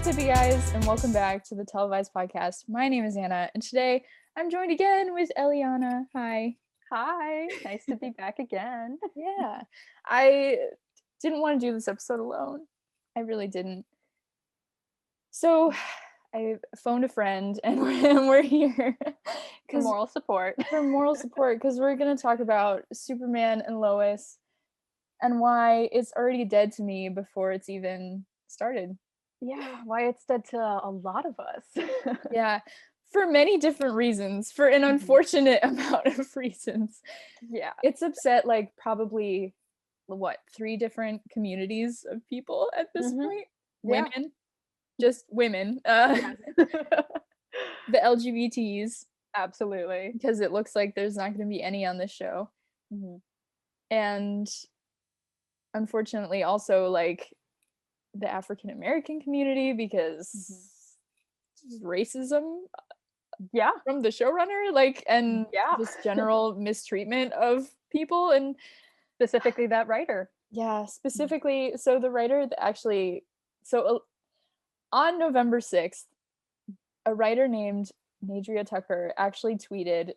Tippy guys, and welcome back to the Televised podcast. My name is Anna, and today I'm joined again with Eliana. Hi. Hi, nice to be back again. Yeah, I didn't want to do this episode alone. I really didn't. So I phoned a friend, and we're here For moral support. for moral support because we're going to talk about Superman and Lois and why it's already dead to me before it's even started. Yeah, why it's dead to a lot of us. Yeah, for many different reasons, for an unfortunate amount of reasons. Yeah. It's upset like probably what, 3 different communities of people at this point? Yeah. Women, just women, Yes. the LGBTs, Absolutely. because it looks like there's not gonna be any on this show. Mhm. And unfortunately also like the African American community because racism Yeah. from the showrunner, like, and Yeah. just general mistreatment of people. And Specifically that writer. yeah, specifically, so the writer that actually, so on November 6th, a writer named Nadria Tucker actually tweeted,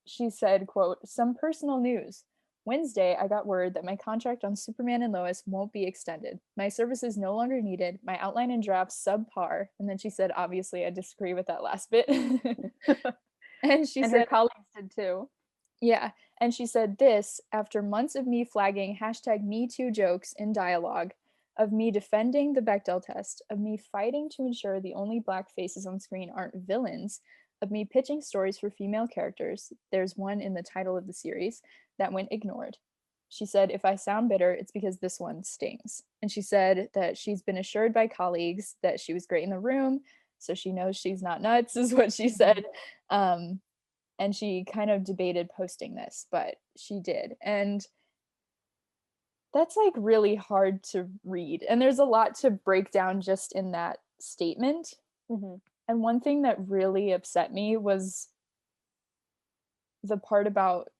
she said, quote, "Some personal news. Wednesday, I got word that my contract on Superman and Lois won't be extended. My services no longer needed. My outline and draft subpar." And then she said, obviously, I disagree with that last bit. And she And her said, colleagues did too. yeah. And she said, "This, after months of me flagging #MeToo jokes in dialogue, of me defending the Bechdel test, of me fighting to ensure the only Black faces on screen aren't villains, of me pitching stories for female characters, there's one in the title of the series, that went ignored." She said, "If I sound bitter, it's because this one stings." And she said that she's been assured by colleagues that she was great in the room, so she knows she's not nuts, is what she said. And she kind of debated posting this, but she did. And that's like really hard to read. And there's a lot to break down just in that statement. Mhm. And one thing that really upset me was the part about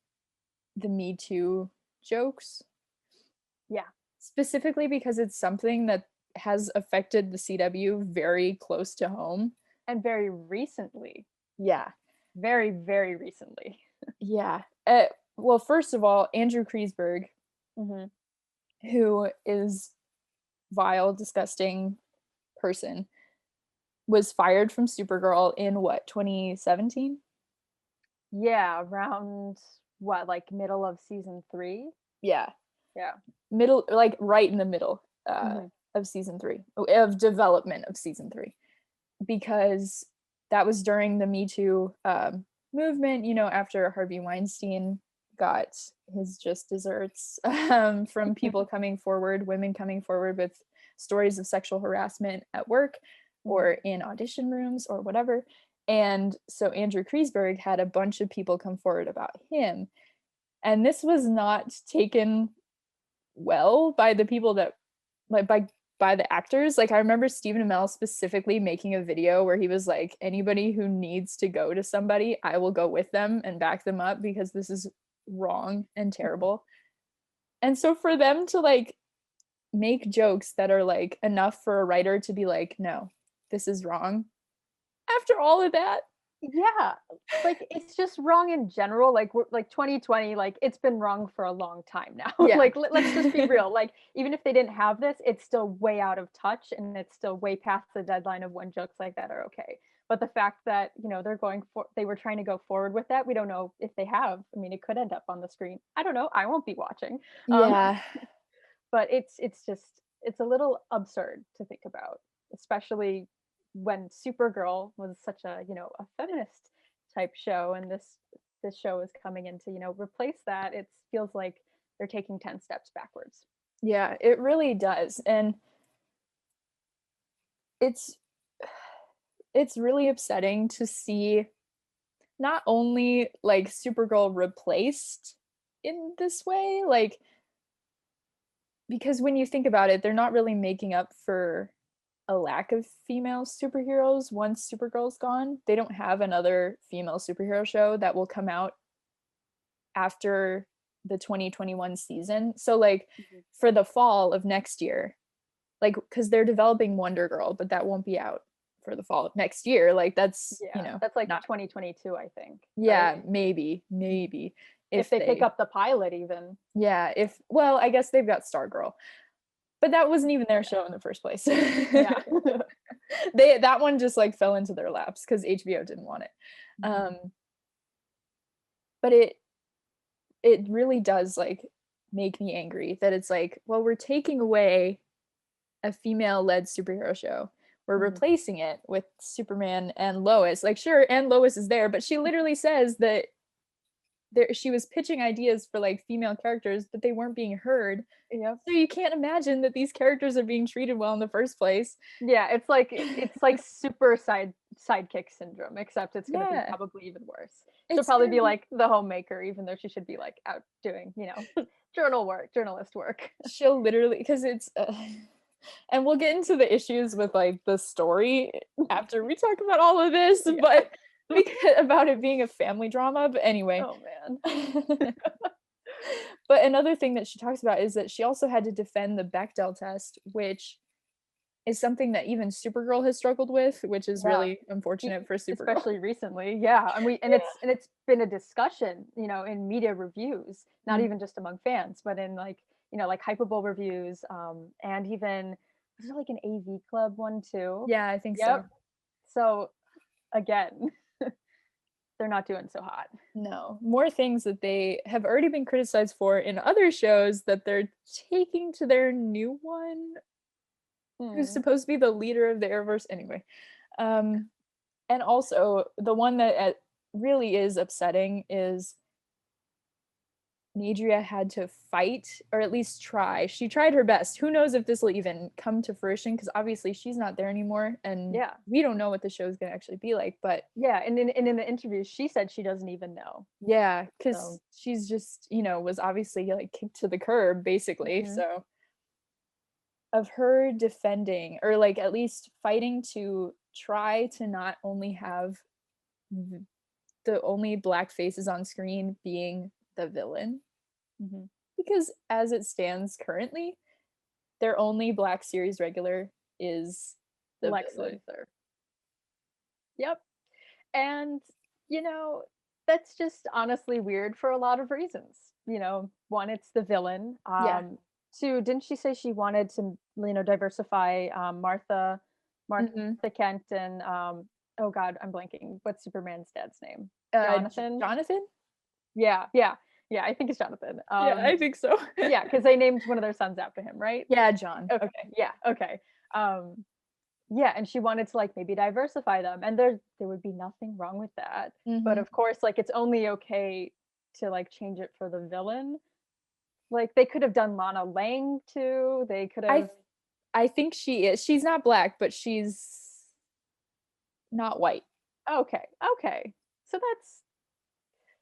the Me Too jokes, Yeah. specifically because it's something that has affected the CW very close to home. And very recently. Yeah. Very, very recently. Yeah. Well, first of all, Andrew Kreisberg, Mhm. who is vile, disgusting person, was fired from Supergirl in what, 2017? Yeah, around what, like middle of season 3? Yeah. Yeah. Middle, like right in the middle Mhm. of season 3, of development of season 3, because that was during the Me Too movement, after Harvey Weinstein got his just desserts from people coming forward, women coming forward with stories of sexual harassment at work or in audition rooms or whatever. And so Andrew Kreisberg had a bunch of people come forward about him. And this was not taken well by the people that, like, by the actors. Like, I remember Stephen Amell specifically making a video where he was like, anybody who needs to go to somebody, I will go with them and back them up because this is wrong and terrible. And so for them to like make jokes that are like enough for a writer to be like, no, this is wrong, after all of that. Yeah, like, it's just wrong in general, like, we're like, 2020, like, it's been wrong for a long time now. Yeah. Like, let's just be real, like, even if they didn't have this, it's still way out of touch, and it's still way past the deadline of when jokes like that are okay. But the fact that, they were trying to go forward with that, we don't know if they have. I mean, it could end up on the screen. I don't know, I won't be watching. Um, Yeah. but it's just it's a little absurd to think about, especially when Supergirl was such a feminist type show, and this show is coming in to replace that. It feels like they're taking 10 steps backwards. Yeah, it really does. And it's it's really upsetting to see not only like Supergirl replaced in this way, like, because when you think about it, they're not really making up for a lack of female superheroes once Supergirl's gone. They don't have another female superhero show that will come out after the 2021 season. So like Mhm. for the fall of next year, like, because they're developing Wonder Girl, but that won't be out for the fall of next year. Like that's, you Yeah, know, that's like not 2022, I think, yeah, right? maybe If if they pick they up the pilot even. yeah, if well, I guess they've got Stargirl. But that wasn't even their Yeah. show in the first place. Yeah. They that one just like fell into their laps because HBO didn't want it. Mhm. But it really does like make me angry that it's like, well, we're taking away a female-led superhero show. We're Mhm. replacing it with Superman and Lois. Like, sure, and Lois is there, but she literally says that she was pitching ideas for like female characters, but they weren't being heard. Yep. So you can't imagine that these characters are being treated well in the first place. Yeah, it's like super sidekick syndrome, except it's gonna be Yeah, probably even worse. She'll it's probably gonna be be like the homemaker, even though she should be like out doing, journalist work. she'll literally because it's and we'll get into the issues with like the story after we talk about all of this, Yeah. but because about it being a family drama. But anyway, Oh man. but another thing that she talks about is that she also had to defend the Bechdel test, which is something that even Supergirl has struggled with, which is Yeah. really unfortunate for Supergirl. Especially recently. Yeah. And it's been a discussion, in media reviews, not Mm. even just among fans, but in like hyperbole reviews, and even was there like an AV club one too? Yeah, I think so. Yep. So again, they're not doing so hot. No, more things that they have already been criticized for in other shows that they're taking to their new one, who's Hmm. supposed to be the leader of the Arrowverse anyway. Um, and also the one that really is upsetting is Nadria had to fight or at least try. She tried her best. Who knows if this will even come to fruition because obviously she's not there anymore and Yeah. we don't know what the show is going to actually be like. But Yeah. And in the interview, she said she doesn't even know. yeah, because So she's just, was obviously like kicked to the curb basically. mhm. So of her defending or like at least fighting to try to not only have the only black faces on screen being the villain Mhm. because as it stands currently their only black series regular is the Lex villain. Luthor. Yep. And, you know, that's just honestly weird for a lot of reasons. One, it's the villain. Yeah. Two, didn't she say she wanted to, diversify Martha Hmm. Kent and oh God, I'm blanking. What's Superman's dad's name? Jonathan? Jonathan? Yeah, yeah, yeah. I think it's Jonathan. Yeah, I think so. Yeah, because they named one of their sons after him, right? Yeah, John. Okay, Okay. yeah, okay. Um, yeah, and she wanted to, like, maybe diversify them, and there would be nothing wrong with that, but, Hmm. of course, like, it's only okay to, like, change it for the villain. Like, they could have done Lana Lang too, they could I have. I think she is. She's not black, but she's not white. Okay, okay. So that's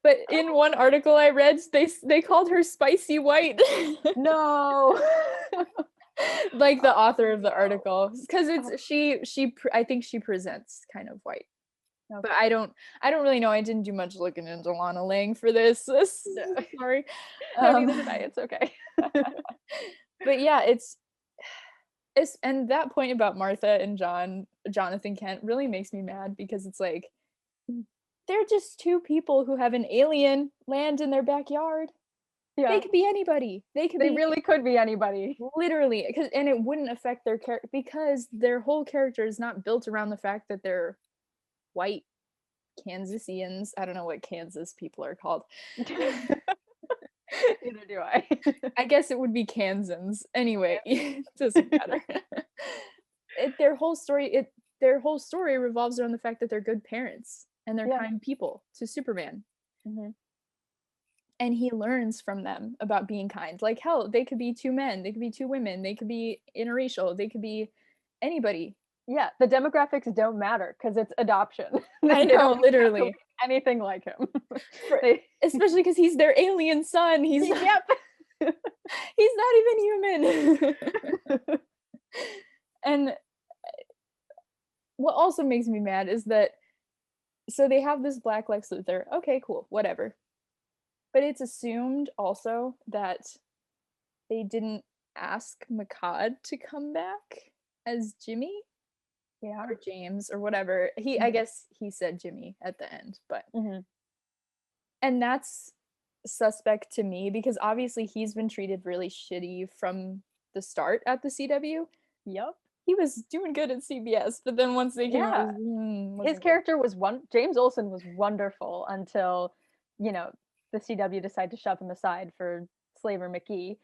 But in one article I read, they called her spicy white. no. Like the Oh, author of the no. article, because Oh, it's I think she presents kind of white. But okay. I don't really know. I didn't do much looking into Lana Lang for this. No. Sorry. No, neither did Um, I, it's okay. but yeah, it's and that point about Martha and Jonathan Kent really makes me mad because it's like they're just two people who have an alien land in their backyard. They Yeah, could be anybody. They could they be really could be anybody. literally because and it wouldn't affect their character because their whole character is not built around the fact that they're white Kansasians. I don't know what Kansas people are called. Neither do I. I guess it would be Kansans. Anyway, Yep. it doesn't matter. Their whole story revolves around the fact that they're good parents and they're Yeah. kind people to Superman. Mhm. And he learns from them about being kind. Like hell, they could be two men, they could be two women, they could be interracial, they could be anybody. Yeah, the demographics don't matter because it's adoption. I They know, don't have to literally. look anything like him. For They especially because he's their alien son. He's not, yep. he's not even human. And what also makes me mad is that so they have this black Lex Luthor. Okay, cool, whatever. But it's assumed also that they didn't ask Makad to come back as Jimmy Yeah. or James or whatever. I guess he said Jimmy at the end, but and that's suspect to me because obviously he's been treated really shitty from the start at the CW. Yep. He was doing good at CBS, but then once they came out, Yeah. His character was James Olsen was wonderful until, the CW decided to shove him aside for Slaver McGee.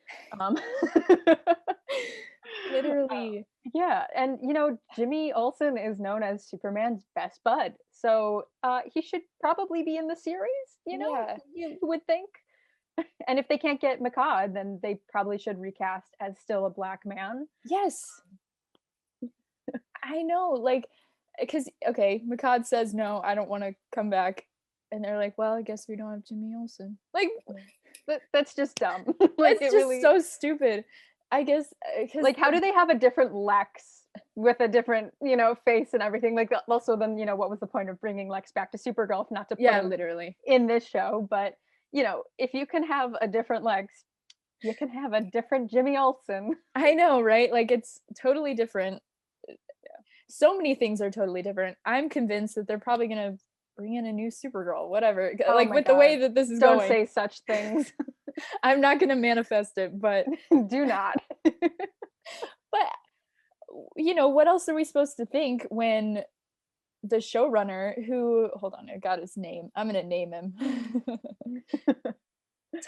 Literally. Yeah, and Jimmy Olsen is known as Superman's best bud, so he should probably be in the series. Yeah. You would think. And if they can't get Makad, then they probably should recast as still a black man. Yes. I know, like, because okay, Makad says no, I don't want to come back, and they're like, well, I guess we don't have Jimmy Olsen. Like, that's just dumb. Like it's just so stupid. I guess because like, how do they have a different Lex with a different face and everything? Like, also then what was the point of bringing Lex back to Supergirl if not to put him literally in this show? But if you can have a different Lex, you can have a different Jimmy Olsen. I know, right? Like, it's totally different. So many things are totally different. I'm convinced that they're probably gonna bring in a new Supergirl, whatever. Oh like with God. the way that this is Don't going. say such things. I'm not gonna manifest it, but do not. But what else are we supposed to think when the showrunner who, hold on, I got his name. I'm gonna name him.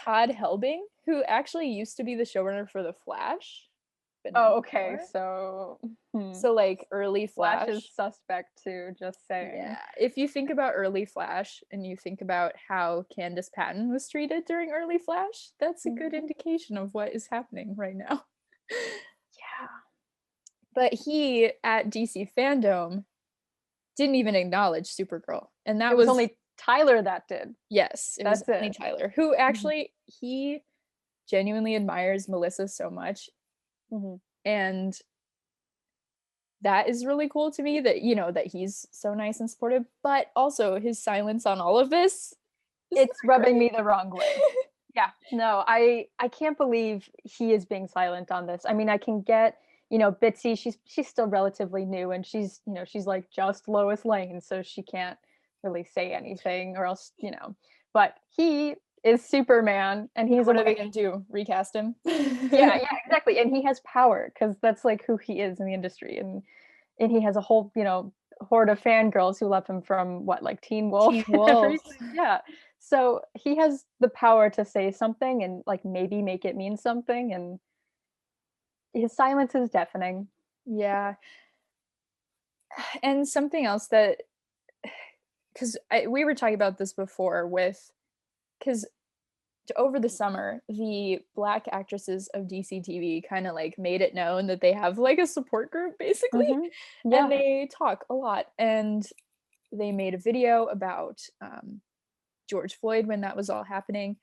Todd Helbing, who actually used to be the showrunner for The Flash. But oh, okay. So so like early Flash is suspect too, just saying. Yeah. If you think about early Flash and you think about how Candace Patton was treated during early Flash, that's a good indication of what is happening right now. Yeah. But he at DC Fandom didn't even acknowledge Supergirl. And that was only Tyler that did. Yes, it was only Tyler, who actually he genuinely admires Melissa so much. And that is really cool to me that that he's so nice and supportive, but also his silence on all of this, it's rubbing me the wrong way. Yeah, no, I can't believe he is being silent on this. I mean, I can get Bitsy, she's still relatively new, and she's she's like just Lois Lane, so she can't really say anything, or else but he is Superman, and he's what are they gonna do, recast him? yeah, exactly. And he has power because that's like who he is in the industry, and he has a whole horde of fangirls who love him from like Teen Wolf. Yeah, so he has the power to say something and like maybe make it mean something, and his silence is deafening. Yeah. And something else that, because we were talking about this before because over the summer, the Black actresses of DC TV kind of like made it known that they have like a support group basically. Yeah. And they talk a lot, and they made a video about George Floyd when that was all happening.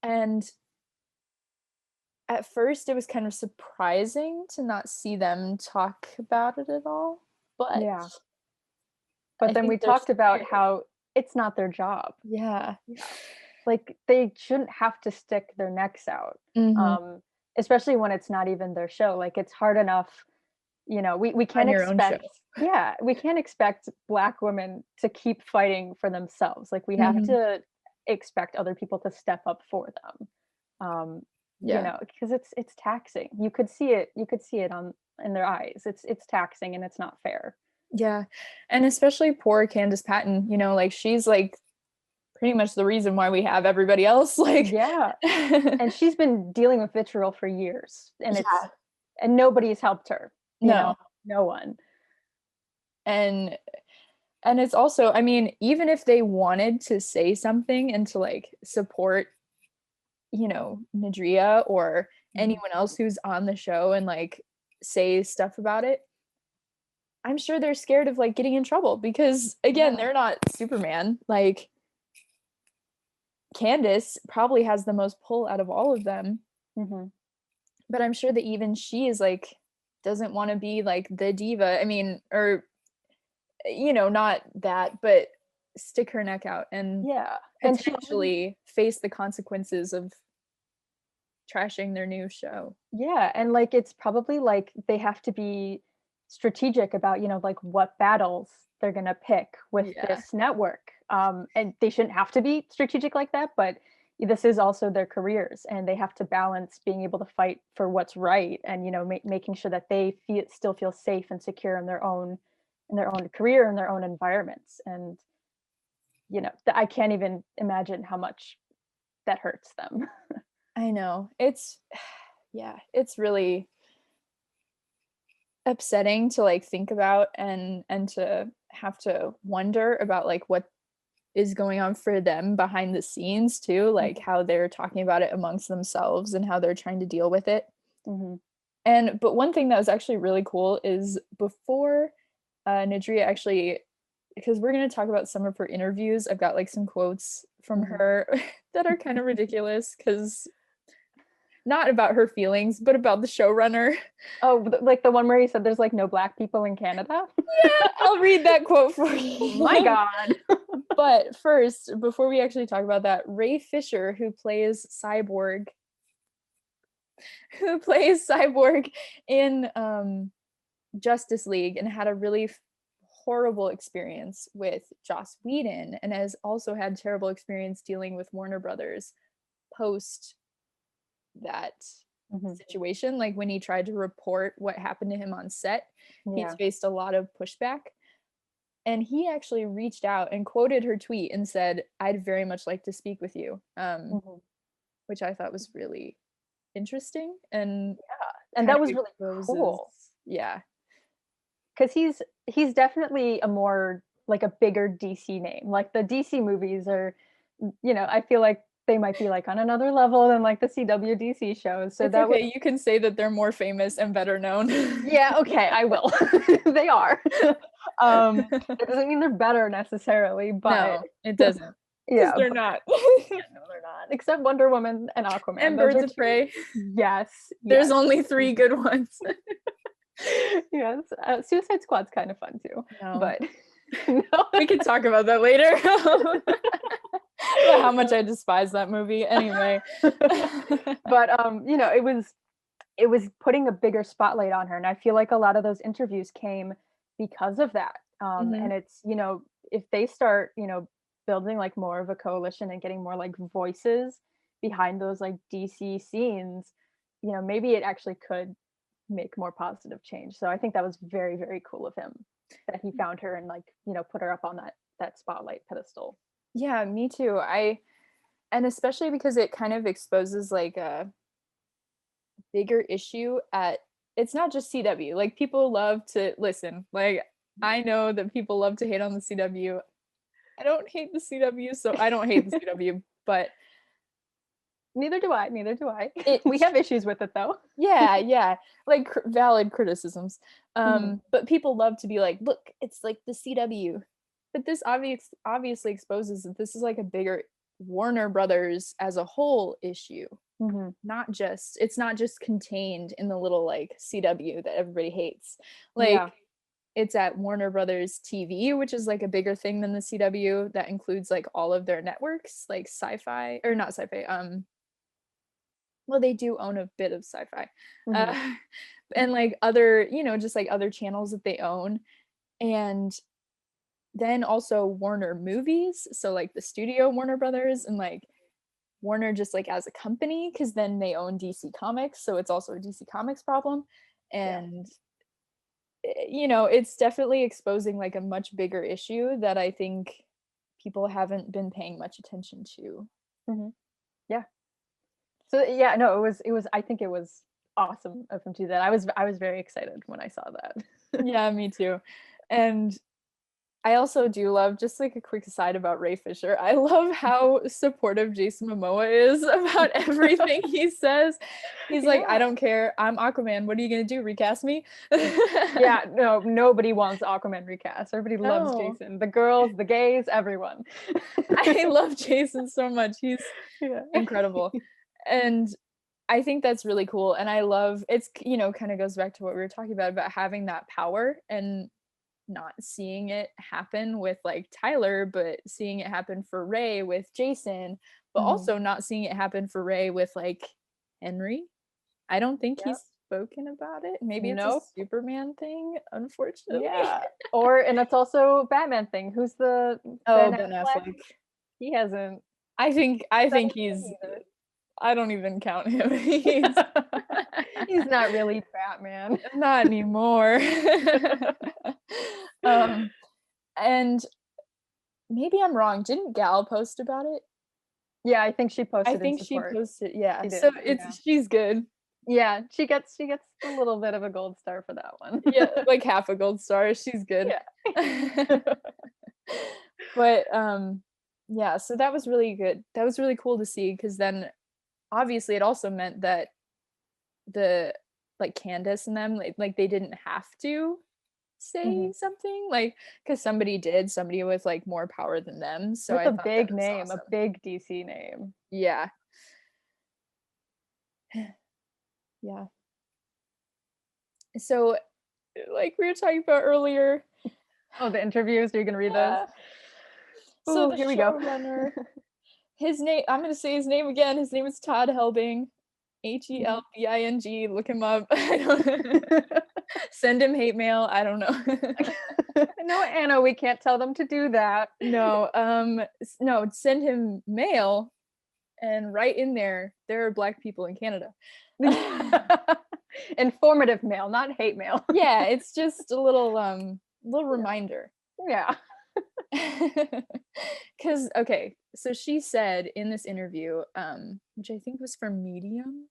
And at first it was kind of surprising to not see them talk about it at all, but but then we talked about how it's not their job. Like, they shouldn't have to stick their necks out, especially when it's not even their show. Like, it's hard enough, we can't expect we can't expect Black women to keep fighting for themselves. Like, we have to expect other people to step up for them, because it's taxing. You could see it in their eyes. It's taxing, and it's not fair. Yeah. And especially poor Candace Patton, like she's like pretty much the reason why we have everybody else, like and she's been dealing with vitriol for years, and and nobody's helped her. No one. And it's also, I mean, even if they wanted to say something and to like support Nadria or anyone else who's on the show and like say stuff about it, I'm sure they're scared of like getting in trouble because again, they're not Superman. Like, Candace probably has the most pull out of all of them. But I'm sure that even she is like doesn't want to be like the diva. I mean, or not that, but stick her neck out and potentially face the consequences of trashing their new show. Yeah, and, like, it's probably, like, they have to be strategic about, like, what battles they're gonna pick with Yeah. this network, and they shouldn't have to be strategic like that, but this is also their careers, and they have to balance being able to fight for what's right and, making sure that they still feel safe and secure in their own career, in their own environments, and, I can't even imagine how much that hurts them. I know. It's yeah, it's really upsetting to, like, think about and to have to wonder about, like, what is going on for them behind the scenes too, like, Mhm, how they're talking about it amongst themselves and how they're trying to deal with it. mhm, And but one thing that was actually really cool is before, Nadria actually, because we're gonna talk about some of her interviews, I've got, like, some quotes from mhm. her that are kind of ridiculous, because not about her feelings, but about the showrunner. Oh, like the one where he said there's, like, no black people in Canada? Yeah, I'll read that quote for Oh my you. god. But first, before we actually talk about that, Ray Fisher, who plays Cyborg in, Justice League and had a really horrible experience with Joss Whedon, and has also had terrible experience dealing with Warner Brothers post that Mhm, situation. Like, when he tried to report what happened to him on set, he's yeah, faced a lot of pushback. And he actually reached out and quoted her tweet and said, "I'd very much like to speak with you," mhm. which I thought was really interesting and And kind that of was really exposes, cool yeah. because he's definitely a more like, a bigger DC name, like, the DC movies are I feel like they might be, like, on another level than, like, the CW DC shows, so It's that was okay, you can say that they're more famous and better known. yeah, okay, I will. They are. It doesn't mean they're better necessarily, but No, it doesn't, because 'cause yeah, they're but not. yeah, no, they're not, except Wonder Woman and Aquaman, And those Birds are of 2. Prey. Yes, There's yes. only 3 good ones. Yes, Suicide Squad's kinda fun too, No, but no. we can talk about that later. About how much I despise that movie. Anyway. But, it was putting a bigger spotlight on her, and I feel like a lot of those interviews came because of that, and Mhm. it's, if they start, building, like, more of a coalition and getting more, like, voices behind those, like, DC scenes, maybe it actually could make more positive change, so I think that was very, very cool of him that he found her and, like, put her up on that spotlight pedestal. Yeah, me too. And especially because it kind of exposes, like, a bigger issue at, it's not just CW, like, people love to listen, like, I know that people love to hate on the CW. I don't hate the CW, so I don't hate the CW, but Neither do I, neither do I. it We have issues with it, though. yeah, yeah, like, valid criticisms, Mhm. but people love to be like, "Look, it's like the CW." But this obviously exposes that this is, like, a bigger Warner Brothers as a whole issue. Mhm. It's not just contained in the little, like, CW that everybody hates. Yeah. Like, it's at Warner Brothers TV, which is, like, a bigger thing than the CW that includes, like, all of their networks, like Sci-Fi, or not Sci-Fi, well, they do own a bit of Sci-Fi. Mhm. Uh, and, like, other, just, like, other channels that they own, and then also Warner Movies, so, like, the studio Warner Brothers, and, like, Warner just, like, as a company, because then they own DC Comics, so it's also a DC Comics problem, Yeah. and, it's definitely exposing, like, a much bigger issue that I think people haven't been paying much attention to. Mhm. Yeah. So, yeah, no, it was I think it was awesome of him to do that. I was very excited when I saw that. Yeah, me too, and I also do love, just like a quick aside about Ray Fisher, I love how supportive Jason Momoa is about everything he says. He's like, "I Yeah. don't care. I'm Aquaman. What are you gonna do? Recast me?" Yeah, no, nobody wants Aquaman recast. Everybody loves No. Jason. The girls, the gays, everyone. I love Jason so much. He's Yeah. incredible. And I think that's really cool. And I love it's, kind of goes back to what we were talking about having that power and not seeing it happen with, like, Tyler, but seeing it happen for Ray with Jason, but Mhm. also not seeing it happen for Ray with, like, Henry. I don't think Yep. he's spoken about it. Maybe it's a Nope. Superman thing, unfortunately. Yeah. And it's also a Batman thing. Who's the Oh, Ben Ben Affleck? Affleck. He hasn't I think said he's, anything either. I don't even count him. He's not really Batman. Not anymore. And maybe I'm wrong. Didn't Gal post about it? Yeah, I think she I posted in think she support. posted, yeah. She So did. it's she's good. Yeah, she gets a little bit of a gold star for that one. Yeah, like half a gold star. She's good. Yeah. But yeah, so that was really good. That was really cool to see because then obviously it also meant that the like Candace and them like they didn't have to say something like because somebody with like more power than them. So With I a thought that big was name, a awesome. big DC name. Yeah. Yeah. So like we were talking about earlier. Oh, the interviews. Are you gonna read those? Yeah. So Oh, the here we go. showrunner, his name, I'm gonna say his name again. His name is Todd Helbing. Helbing. Look him up. I don't send him hate mail. I don't know. No, Anna, we can't tell them to do that. No, no, send him mail and right in there are black people in Canada. Informative mail, not hate mail. Yeah, it's just a little reminder. Yeah. Because okay, so she said in this interview, which I think was for Medium.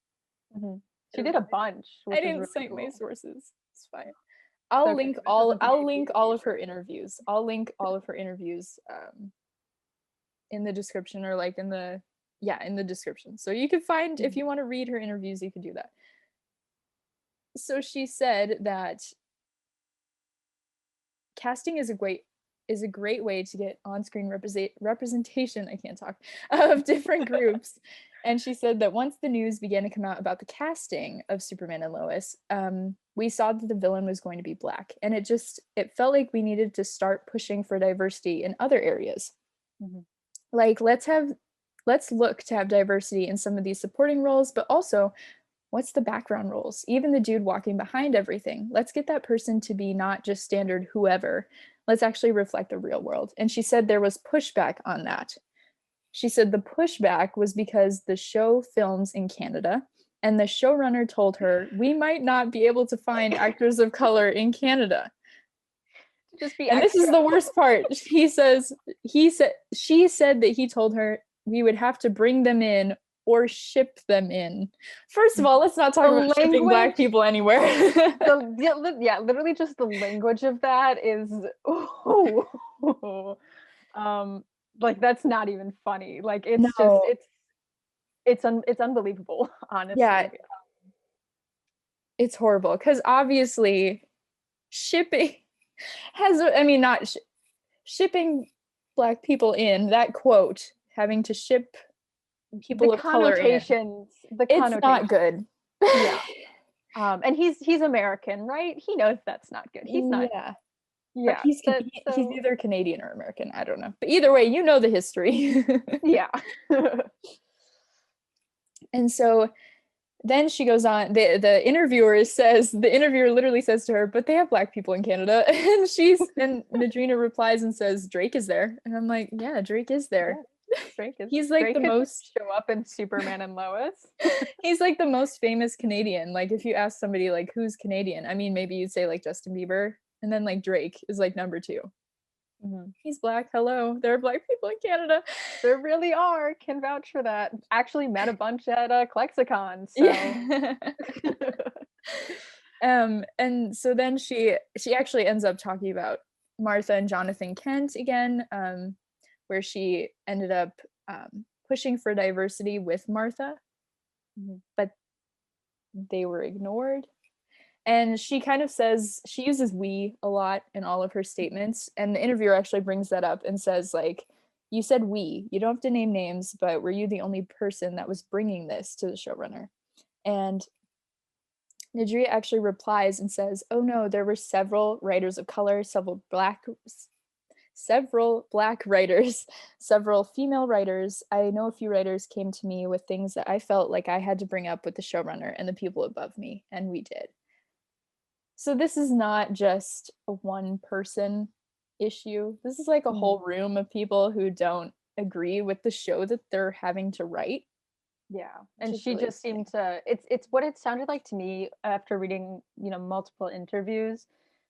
She did a bunch. I Which is didn't really cite my cool. sources. It's fine. Okay, this is a I'll big link deal. all of her interviews. I'll link all of her interviews in the description or like in the description. So you can find if you want to read her interviews, you can do that. So she said that casting is a great way to get on-screen representation, I can't talk, of different groups. And she said that once the news began to come out about the casting of Superman and Lois, we saw that the villain was going to be black. And it felt like we needed to start pushing for diversity in other areas. Like, let's look to have diversity in some of these supporting roles, but also what's the background roles? Even the dude walking behind everything. Let's get that person to be not just standard whoever. Let's actually reflect the real world. And she said there was pushback on that. She said the pushback was because the show films in Canada, and the showrunner told her, we might not be able to find actors of color in Canada. Just be and extra. This is the worst part. She said that he told her we would have to bring them in or ship them in. First of all, let's not talk about shipping black people anywhere. Literally just the language of that is like that's not even funny. Like it's just it's unbelievable, honestly. Yeah. It's horrible because obviously shipping not shipping black people in, that quote, having to ship people of color in, it's not good. Yeah. And he's American, right? He knows that's not good. He's not. Yeah. But he's either Canadian or American. I don't know. But either way, you know the history. Yeah. And so then she goes on, the interviewer literally says to her, but they have black people in Canada. And Nadria replies and says, Drake is there. And I'm like, yeah, Drake is there. Yeah, he's like Drake the most show up in Superman and Lois. He's like the most famous Canadian. Like if you ask somebody like who's Canadian, I mean, maybe you'd say like Justin Bieber, and then like Drake is like number 2. He's black. Hello, there are black people in Canada. There really are. Can vouch for that. Actually met a bunch at Klexicon. So. Yeah. And so then she actually ends up talking about Martha and Jonathan Kent again, where she ended up pushing for diversity with Martha, but they were ignored. And she kind of says, she uses we a lot in all of her statements. And the interviewer actually brings that up and says, like, you said we, you don't have to name names, but were you the only person that was bringing this to the showrunner? And Nadria actually replies and says, oh no, there were several writers of color, several black several Black writers, several female writers. I know a few writers came to me with things that I felt like I had to bring up with the showrunner and the people above me, and we did. So this is not just a one person issue. This is like a Mhm. whole room of people who don't agree with the show that they're having to write, Yeah, which and is she really just upsetting. seemed to it's what it sounded like to me after reading, multiple interviews,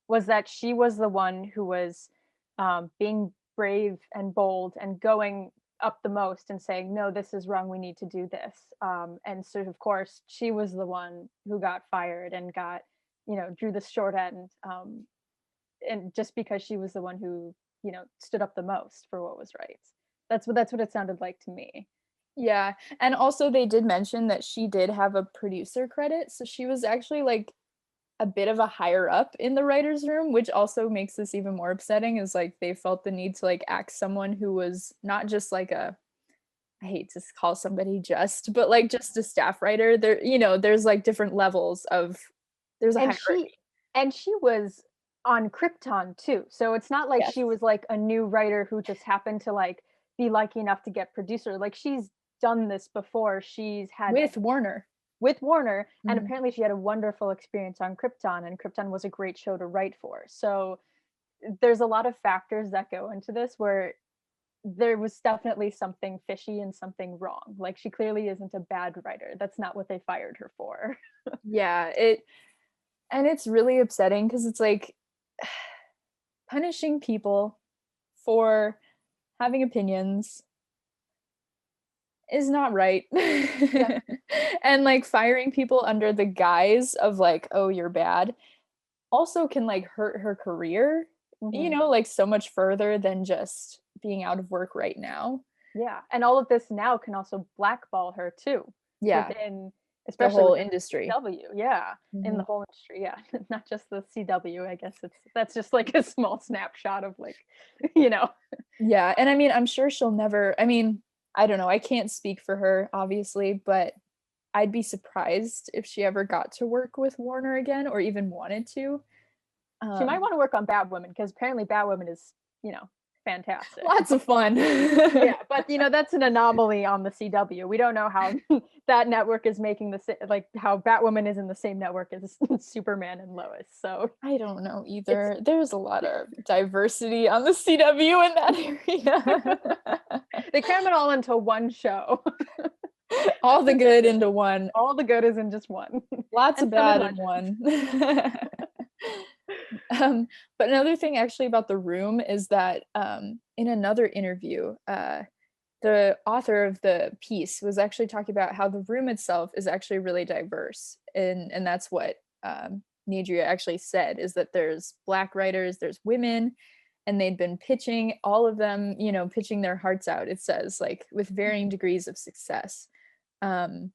was that she was the one who was, being brave and bold and going up the most and saying, "No, this is wrong, we need to do this." And so, of course, she was the one who got fired and got, drew the short end, and just because she was the one who, stood up the most for what was right. That's what it sounded like to me. Yeah, and also they did mention that she did have a producer credit, so she was actually, like, a bit of a higher up in the writers' room, which also makes this even more upsetting, is, like, they felt the need to, like, axe someone who was not just, like, a I hate to call somebody just, but, like, just a staff writer. There's, like, different levels of there's a And hierarchy. she was on Krypton too, so it's not like she Yes. was, like, a new writer who just happened to, like, be lucky enough to get producer, like, she's done this before, she's had With Warner. with Warner, and Mhm. apparently she had a wonderful experience on Krypton, and Krypton was a great show to write for, so there's a lot of factors that go into this where there was definitely something fishy and something wrong, like, she clearly isn't a bad writer, that's not what they fired her for. Yeah, it's really upsetting because it's, like, punishing people for having opinions is not right. Yeah. And, like, firing people under the guise of, like, "Oh, you're bad," also can, like, hurt her career, Mhm. like, so much further than just being out of work right now. Yeah, and all of this now can also blackball her too, Yeah, within the especially whole within the industry. CW, yeah, in the Mhm. whole industry, yeah, not just the CW, I guess that's just like a small snapshot of like, you know. Yeah, and I mean, I'm sure she'll never I mean, I don't know, I can't speak for her, obviously, but I'd be surprised if she ever got to work with Warner again or even wanted to. She might Um, wanna work on Batwoman because apparently Batwoman is, fantastic. Lots of fun. Yeah, but, that's an anomaly on the CW. We don't know how that network is making like, how Batwoman is in the same network as Superman and Lois, so I don't know it's either. There's a lot of diversity on the CW in that area. they cram it all into one show. All That's the what they good do. into one. All the good is in just one, Lots and of some in bad in Legends. one. Um, but another thing actually about The Room is that, in another interview, the author of the piece was actually talking about how the room itself is actually really diverse, and that's what, Nadria actually said, is that there's Black writers, there's women, and they'd been pitching, all of them, pitching their hearts out, it says, like, with varying degrees of success. Um,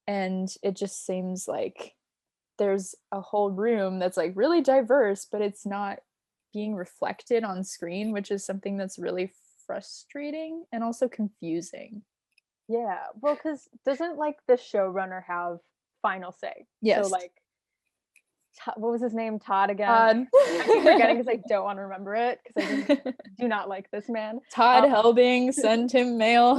and it just seems like there's a whole room that's, like, really diverse, but it's not being reflected on screen, which is something that's really frustrating and also confusing. Yeah, well, because doesn't, like, the showrunner have final say? So, Yes. like, what was his name? Todd again? Todd. I keep forgetting because I don't wanna remember it because I just do not like this man. Todd Um Helding, send him mail.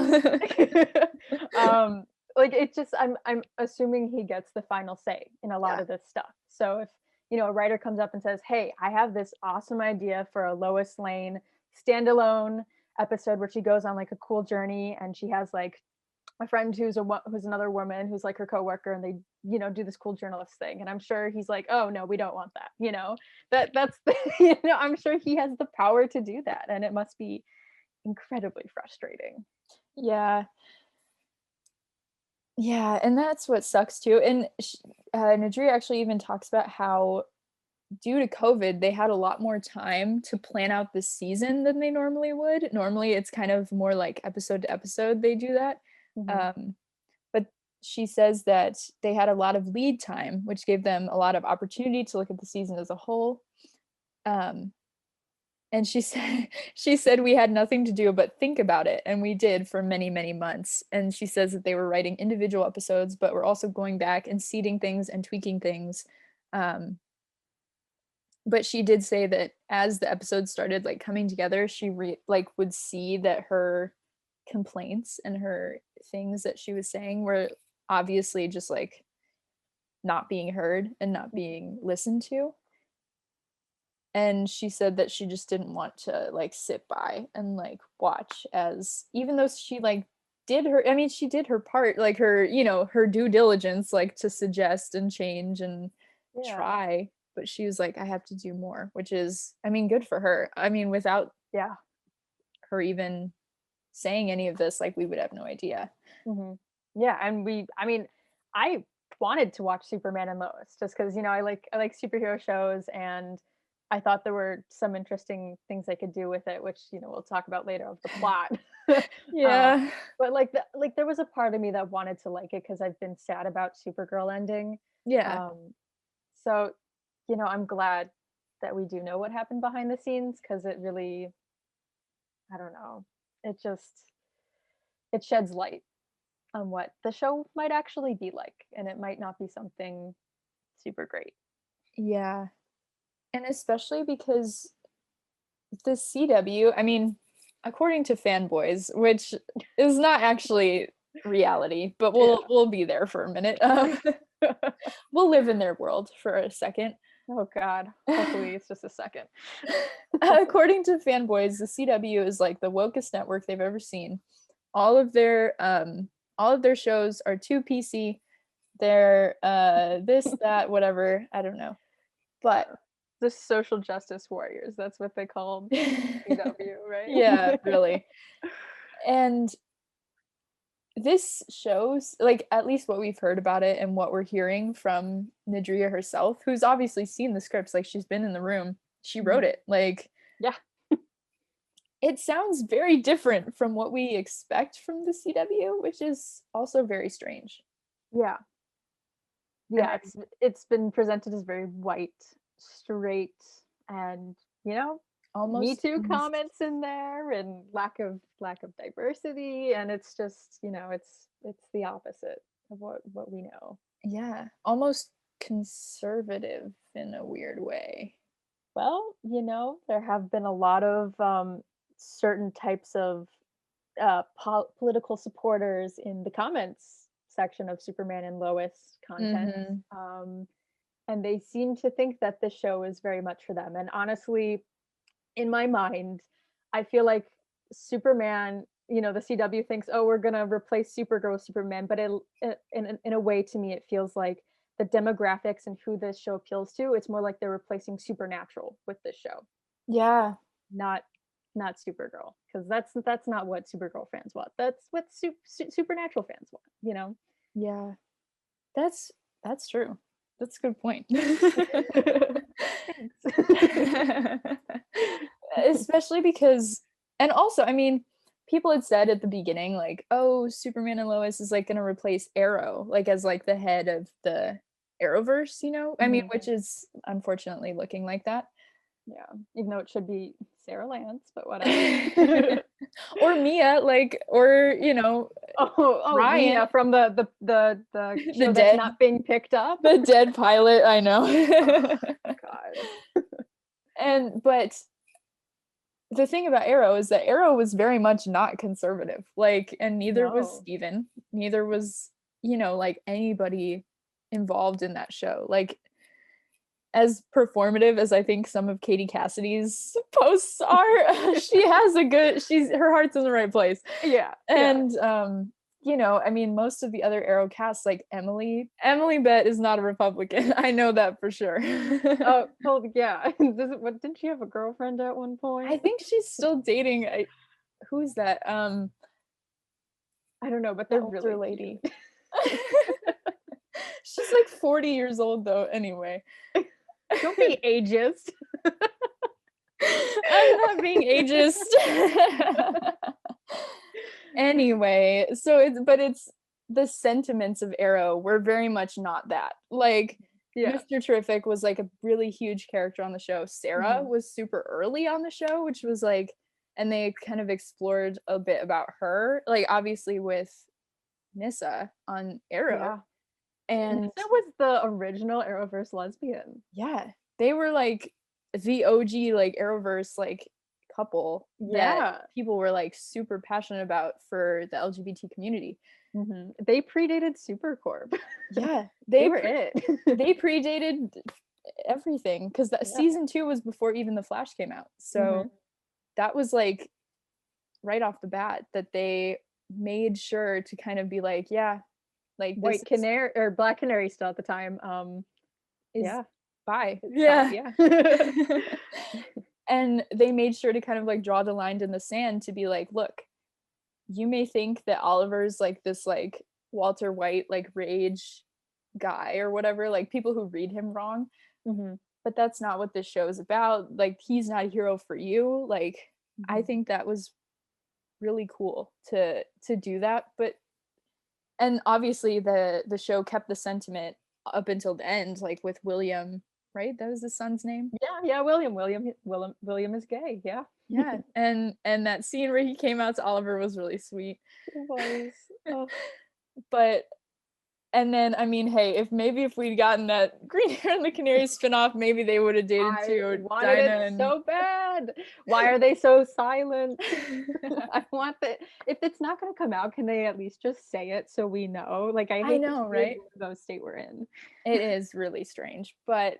um, like, it just I'm assuming he gets the final say in a lot Yeah. of this stuff. So if, a writer comes up and says, "Hey, I have this awesome idea for a Lois Lane standalone episode where she goes on, like, a cool journey, and she has, like, a friend who's another woman who's, like, her coworker, and they, do this cool journalist thing." And I'm sure he's like, "Oh, no, we don't want that," you know? That's I'm sure he has the power to do that, and it must be incredibly frustrating. Yeah. Yeah, and that's what sucks too, and Nadria actually even talks about how due to COVID, they had a lot more time to plan out the season than they normally would. Normally, it's kind of more like episode to episode they do that. Mhm. Um, but she says that they had a lot of lead time, which gave them a lot of opportunity to look at the season as a whole. Um, and she said she said we had nothing to do but think about it, and we did for many, many months. And she says that they were writing individual episodes, but were also going back and seeding things and tweaking things. Um, but she did say that as the episode started like coming together, she like would see that her complaints and her things that she was saying were obviously just like not being heard and not being listened to. And she said that she just didn't want to like sit by and like watch, as even though she like did her, I mean, she did her part, like her, you know, her due diligence, like to suggest and change and Yeah. try, but she was like, I have to do more, which is, I mean, good for her. I mean, without Yeah. her even saying any of this, like we would have no idea. Hmm. Yeah, and I mean, I wanted to watch Superman and Lois just because I like superhero shows, and I thought there were some interesting things I could do with it, which we'll talk about later of the plot. um, Yeah. but like there was a part of me that wanted to like it because I've been sad about Supergirl ending. Yeah. Um, so I'm glad that we do know what happened behind the scenes because it really, I don't know, it just it sheds light on what the show might actually be like, and it might not be something super great. Yeah. And especially because the CW, I mean, according to fanboys, which is not actually reality, but Yeah. we'll be there for a minute. We'll live in their world for a second. Oh God. Hopefully it's just a second. According to fanboys, the CW is like the wokest network they've ever seen. All of their shows are too PC. They're this, that, whatever. I don't know. But The social justice warriors. That's what they called CW, right? yeah, really. And this shows, like, at least what we've heard about it and what we're hearing from Nadria herself, who's obviously seen the scripts, like she's been in the room, she wrote Mhm. it. Like, Yeah. it sounds very different from what we expect from the CW, which is also very strange. Yeah. And Yeah. It's been presented as very white, straight, and Me almost Too comments in there, and lack of diversity, and it's just it's the opposite of what we know. yeah, almost conservative in a weird way. Well, there have been a lot of certain types of political supporters in the comments section of Superman and Lois content. Mhm. Um, and they seem to think that this show is very much for them. And honestly, in my mind, I feel like Superman, the CW thinks, oh, we're gonna replace Supergirl with Superman, but in a way, to me, it feels like the demographics and who this show appeals to, it's more like they're replacing Supernatural with this show, Yeah. not Supergirl, because that's not what Supergirl fans want. That's what Supernatural fans want. Yeah. That's that's true. That's a good point. Thanks. Especially because, and also, I mean, people had said at the beginning, like, oh, Superman and Lois is like gonna replace Arrow, like as like the head of the Arrowverse, you know? I mean, Mhm. which is unfortunately looking like that. Yeah, even though it should be Sarah Lance, but whatever. Or Mia, like, or you know, Oh, Ryan, Mia from the the show that's dead not being picked up. the dead pilot, I know. God. And but the thing about Arrow is that Arrow was very much not conservative. Like, and neither was No. Steven. Neither was, you know, like anybody involved in that show. Like, as performative as I think some of Katie Cassidy's posts are, she's her heart's in the right place. Yeah, yeah. And you know, I mean, most of the other Arrow casts, like Emily Bett is not a Republican. I know that for sure. Oh, well, yeah. What, didn't she have a girlfriend at one I point? think she's still dating. Who's that? I don't know, but The they're older really lady. cute. She's like 40 years old though. Anyway, Don't be ageist. I'm not being ageist. Anyway, so it's the sentiments of Arrow were very much not that. Like, Yeah. Mr. Terrific was like a really huge character on the show. Sarah Mhm. was super early on the show, which was like, and they kind of explored a bit about her, like obviously with Nissa on Arrow. Yeah. And Nissa was the original Arrowverse lesbian. yeah, they were like the OG like Arrowverse like couple that Yeah. people were like super passionate about for the LGBT community. They predated Supercorp. Yeah, They were it. they predated everything because that Yeah. season 2 was before even the Flash came out. So that was like right off the bat that they made sure to kind of be like, yeah, like this White Canary or Black Canary still at the time. is Yeah. bye. It's Yeah. fine, yeah. And they made sure to kind of like draw the line in the sand to be like, look, you may think that Oliver's like this like Walter White like rage guy or whatever, like people who read him wrong, but that's not what this show is about. Like he's not a hero for you. Like I think that was really cool to do that. But and obviously the show kept the sentiment up until the end, like with William, right? That was the son's name. Yeah, William is gay, yeah. Yeah, and that scene where he came out to Oliver was really sweet. It was. Oh. But and then I mean, hey, if we'd gotten that Green Arrow and the Canary spinoff, maybe they would have dated I too. wanted Dinah it and so bad. Why are they so silent? I want that. If it's not going to come out, can they at least just say it so we know? Like I I hate know, this weird right? limbo state we're in. It is really strange, but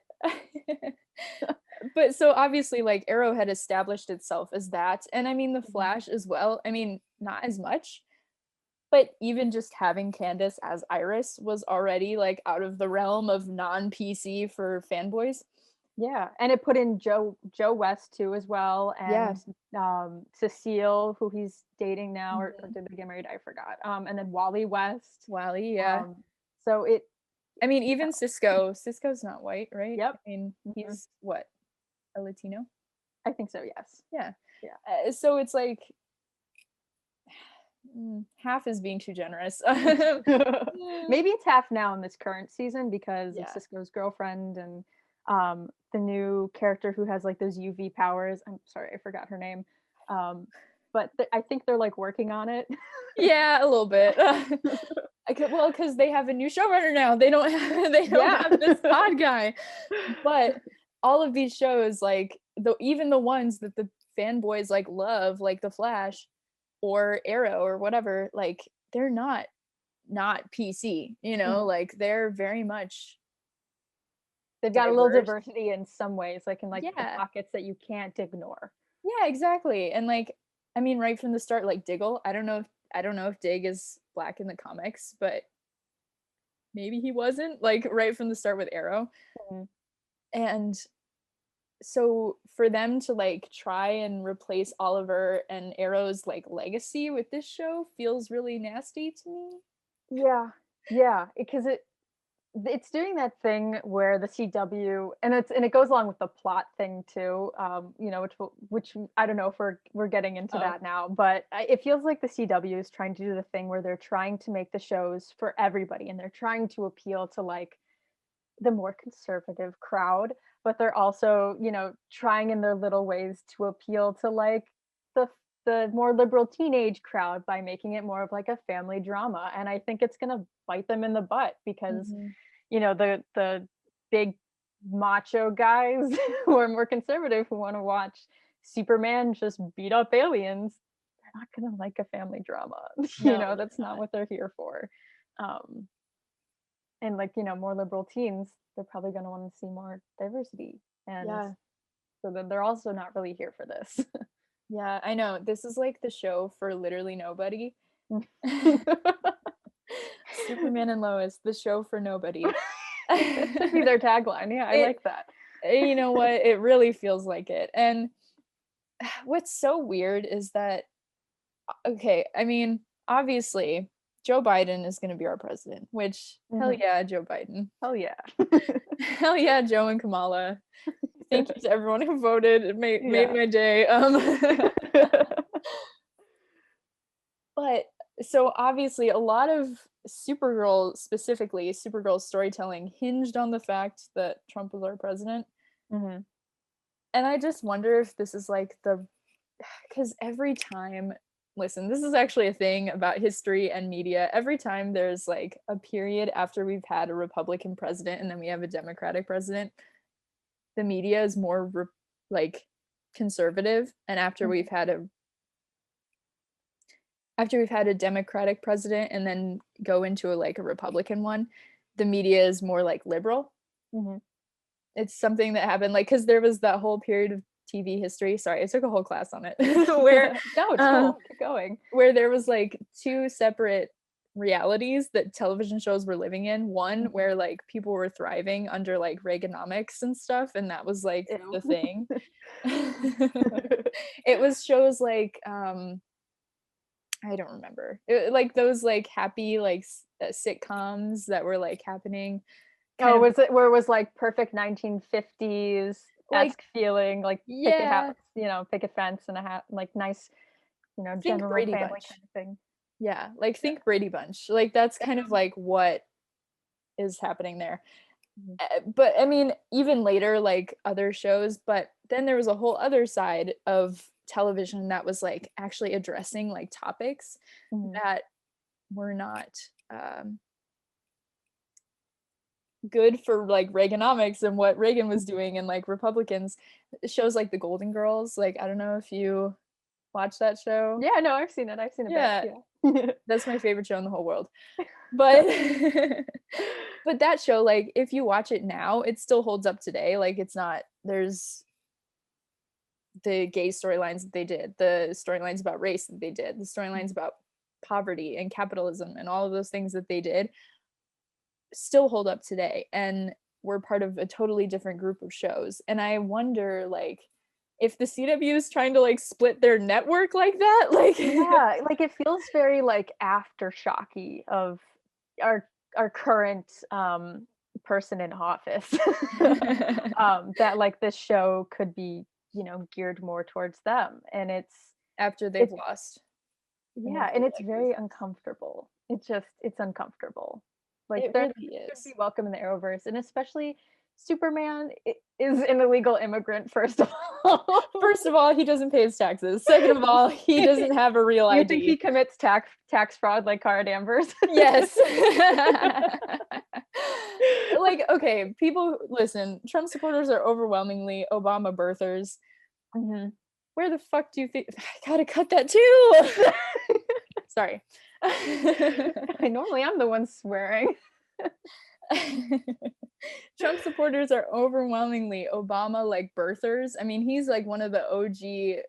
but so obviously like Arrow had established itself as that, and I mean the Flash as well. I mean, not as much, but even just having Candace as Iris was already like out of the realm of non-PC for fanboys. Yeah, and it put in Joe West too as well, Yeah. and Cecile, who he's dating now, or did they get married? I forgot. And then Wally West. Wally, yeah. So it. I mean, even Cisco's not white, right? Yep. I mean, he's what, a Latino? I think so. Yes. Yeah. Yeah. So it's like half is being too generous. Maybe it's half now in this current season because of Yeah. Cisco's girlfriend and the new character who has like those UV powers. I'm sorry, I forgot her name. But I think they're like working on it. Yeah, a little bit. Well, because they have a new showrunner now. They don't have this odd guy. But all of these shows, like even the ones that the fanboys like love, like The Flash or Arrow or whatever, like they're not PC, you know, like they're very much they've got a little diverse. diversity in some ways, like in like the pockets that you can't ignore. Yeah, exactly. And like, I mean, right from the start, like Diggle, I don't know if Dig is black in the comics, but maybe he wasn't, like right from the start with Arrow. And so for them to like try and replace Oliver and Arrow's like legacy with this show feels really nasty to me. Yeah, because it's doing that thing where the CW, and it goes along with the plot thing too, you know, which I don't know if we're getting into that now, but it feels like the CW is trying to do the thing where they're trying to make the shows for everybody, and they're trying to appeal to like the more conservative crowd, but they're also, you know, trying in their little ways to appeal to like the more liberal teenage crowd by making it more of like a family drama. And I think it's going to bite them in the butt because you know, the big macho guys who are more conservative who want to watch Superman just beat up aliens, they're not going to like a family drama. No, you know, that's not what they're here for. And like, you know, more liberal teens, they're probably going to want to see more diversity. And so then they're also not really here for this. Yeah, I know. This is like the show for literally nobody. Superman and Lois, the show for nobody. That should be their tagline. Yeah, I like that. You know what? It really feels like it. And what's so weird is that, okay, I mean, obviously, Joe Biden is going to be our president, which, hell yeah, Joe Biden. Hell yeah. Hell yeah, Joe and Kamala. Thank you to everyone who voted. It made my day. But so obviously a lot of Supergirl's storytelling hinged on the fact that Trump was our president. And I just wonder if this is like because every time, listen, this is actually a thing about history and media. Every time there's like a period after we've had a Republican president and then we have a Democratic president, the media is more like conservative, and after we've had a Democratic president and then go into a Republican one, the media is more like liberal. Mhm. It's something that happened like because there was that whole period of TV history. Sorry, I took a whole class on it where No, it's um, cool. Keep going. where there was like two separate realities that television shows were living in. One Mhm. where like people were thriving under like Reaganomics and stuff, and that was like Ew. the thing. It was shows like I don't remember. Like those like happy like sitcoms that were like happening kind Oh, of was it where it was like perfect 1950s like esque feeling, like picket yeah, house, picket fence and a hat, like nice, think general Brady family Bunch. kind of thing. Yeah, like Yeah. think Brady Bunch. Like that's kind of like what is happening there. Mhm. But I mean, even later, like other shows, but then there was a whole other side of television that was like actually addressing like topics Mhm. that were not um, good for like Reaganomics and what Reagan was doing and like Republicans. Shows like The Golden Girls, like I don't know if you watch that show. Yeah, no, I've seen it. I've seen a bit. Yeah, Yeah. that's my favorite show in the whole world. But but that show, like if you watch it now, it still holds up today. Like it's not there's the gay storylines that they did, the storylines about race that they did, the storylines about poverty and capitalism and all of those things that they did still hold up today. And we're part of a totally different group of shows. And I wonder like if the CW is trying to like split their network like that, like Yeah, like it feels very like aftershocky of our our current person in office. That like this show could be, geared more towards them. And after they've it's lost in a yeah, and few it's like very reasons. uncomfortable. It's uncomfortable. Like It they're not really gonna be is. welcome in the Arrowverse, and especially Superman is an illegal immigrant, first of all. First of all, he doesn't pay his taxes. Second of all, he doesn't have a real You think he ID. commits tax fraud like Cara Danvers? Yes. Like, okay, people listen, Trump supporters are overwhelmingly Obama birthers. Mhm. Where the fuck do you think I gotta cut that too? Sorry. Normally I'm the one swearing. Trump supporters are overwhelmingly Obama like birthers. I mean, he's like one of the OG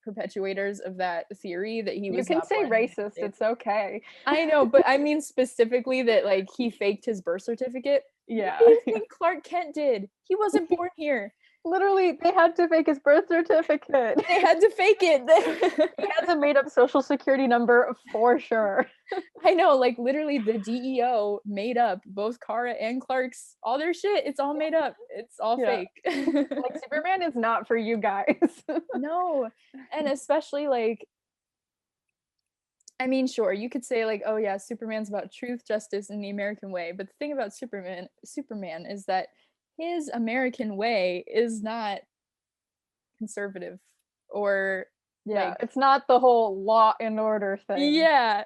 perpetuators of that theory that he You was can not say born in the United racist, States. it's okay. I know, but I mean specifically that like he faked his birth certificate. What do Yeah. you think Clark Kent did? He wasn't born here. Literally, they had to fake his birth certificate. They had to fake it. He has a made up social security number for sure. I know, like literally the DEO made up both Kara and Clark's all their shit. It's all made up. It's all Yeah. fake. Like Superman is not for you guys. No. And especially like I mean, sure, you could say like, oh yeah, Superman's about truth, justice, and the American way. But the thing about Superman is that his American way is not conservative or Yeah, like it's not the whole law and order thing. yeah,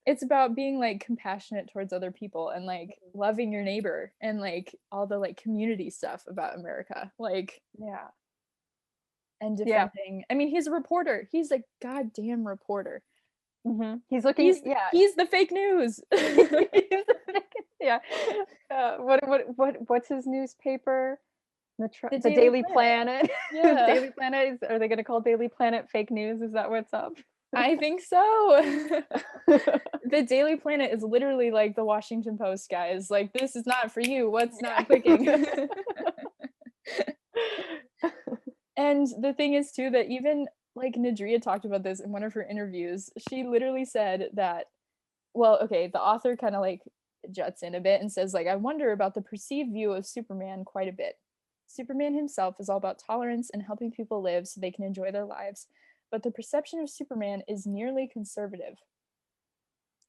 it's about being like compassionate towards other people and like loving your neighbor and like all the like community stuff about America. Like yeah. and Yeah. defending. I mean, he's a reporter. He's a goddamn reporter. He's looking, yeah. He's the fake news. Yeah. What's his newspaper? The The Daily Daily Planet. Planet. Yeah. Daily Planet are they going to call Daily Planet fake news? Is that what's up? I think so. The Daily Planet is literally like the Washington Post, guys. Like, this is not for you. What's not clicking? And the thing is, too, that even like Nadria talked about this in one of her interviews. She literally said that, well, okay, the author kind of like juts in a bit and says, like, I wonder about the perceived view of Superman quite a bit. Superman himself is all about tolerance and helping people live so they can enjoy their lives, but the perception of Superman is nearly conservative.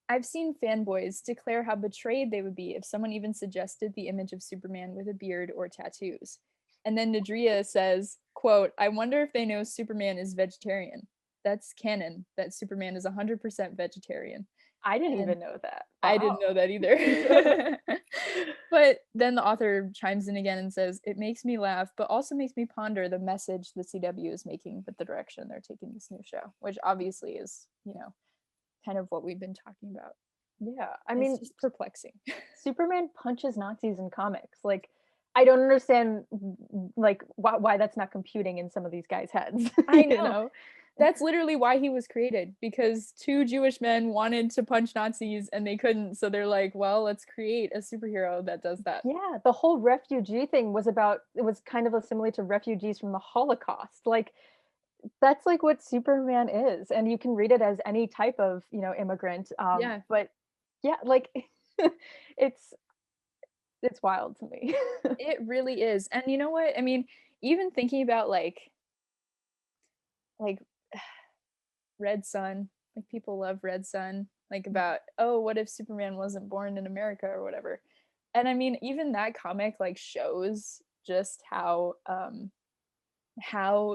I've seen fanboys declare how betrayed they would be if someone even suggested the image of Superman with a beard or tattoos. And then Nadria says, quote, I wonder if they know Superman is vegetarian. That's canon, that Superman is 100% vegetarian. I didn't And even know that. I didn't know Wow. that either. But then the author chimes in again and says, "It makes me laugh, but also makes me ponder the message the CW is making with the direction they're taking this new show," which obviously is, kind of what we've been talking about. Yeah. I It's mean, just perplexing. Superman punches Nazis in comics. Like, I don't understand like why that's not computing in some of these guys' heads. I You know. know? That's literally why he was created, because two Jewish men wanted to punch Nazis and they couldn't. So they're like, well, let's create a superhero that does that. Yeah, the whole refugee thing was about, it was kind of similar to refugees from the Holocaust. Like, that's like what Superman is. And you can read it as any type of, immigrant. Yeah, But yeah, like it's it's wild to me. it really is. And you know what? I mean, even thinking about like Red Sun, like people love Red Sun, like about, oh, what if Superman wasn't born in America or whatever. And I mean, even that comic like shows just how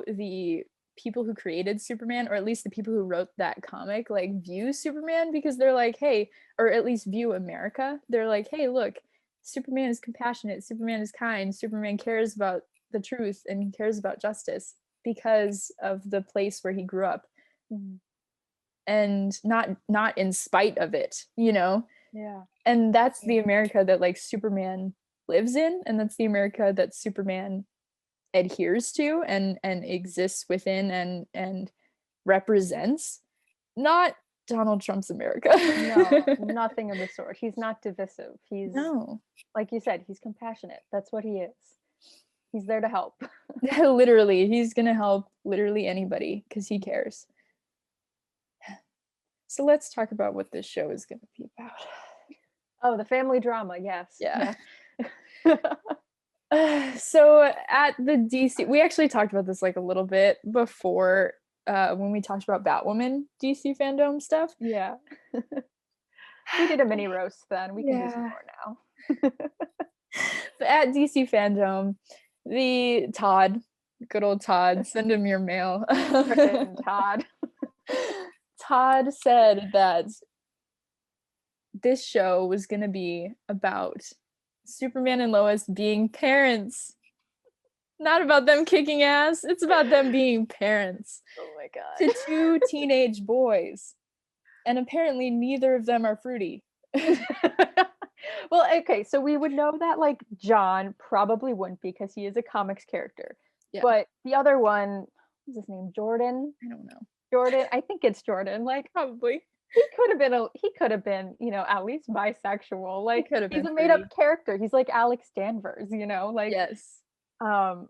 the people who created Superman, or at least the people who wrote that comic, like view Superman, because they're like, hey, or at least view America. They're like, hey, look, Superman is compassionate, Superman is kind, Superman cares about the truth and cares about justice because of the place where he grew up, Mhm. and not in spite of it. Yeah. And that's the Yeah. America that like Superman lives in, and that's the America that Superman adheres to and exists within and represents, not Donald Trump's America. No, nothing of the sort. He's not divisive. He's, No. like you said, he's compassionate. That's what he is. He's there to help. Literally, he's gonna help literally anybody because he cares. So let's talk about what this show is gonna be about. Oh, the family drama. Yes. Yeah. Yeah. So at the DC, we actually talked about this like a little bit before, when we talked about Batwoman DC fandom stuff. Yeah. We did a mini roast then. We can do some Yeah. more now. But at DC fandom, the Todd, good old Todd, send him your mail. Frickin' Todd. Todd said that this show was going to be about Superman and Lois being parents. Not about them kicking ass. It's about them being parents Oh my to god. two teenage boys. And apparently neither of them are fruity. Well, okay, so we would know that like John probably wouldn't because he is a comics character. Yeah, But the other one, what's his name? Jordan? I don't know. Jordan? I think it's Jordan. Like Probably. he could have been, at least bisexual. He Like could have he's been a made up fruity. character. He's like Alex Danvers. Like Yes. um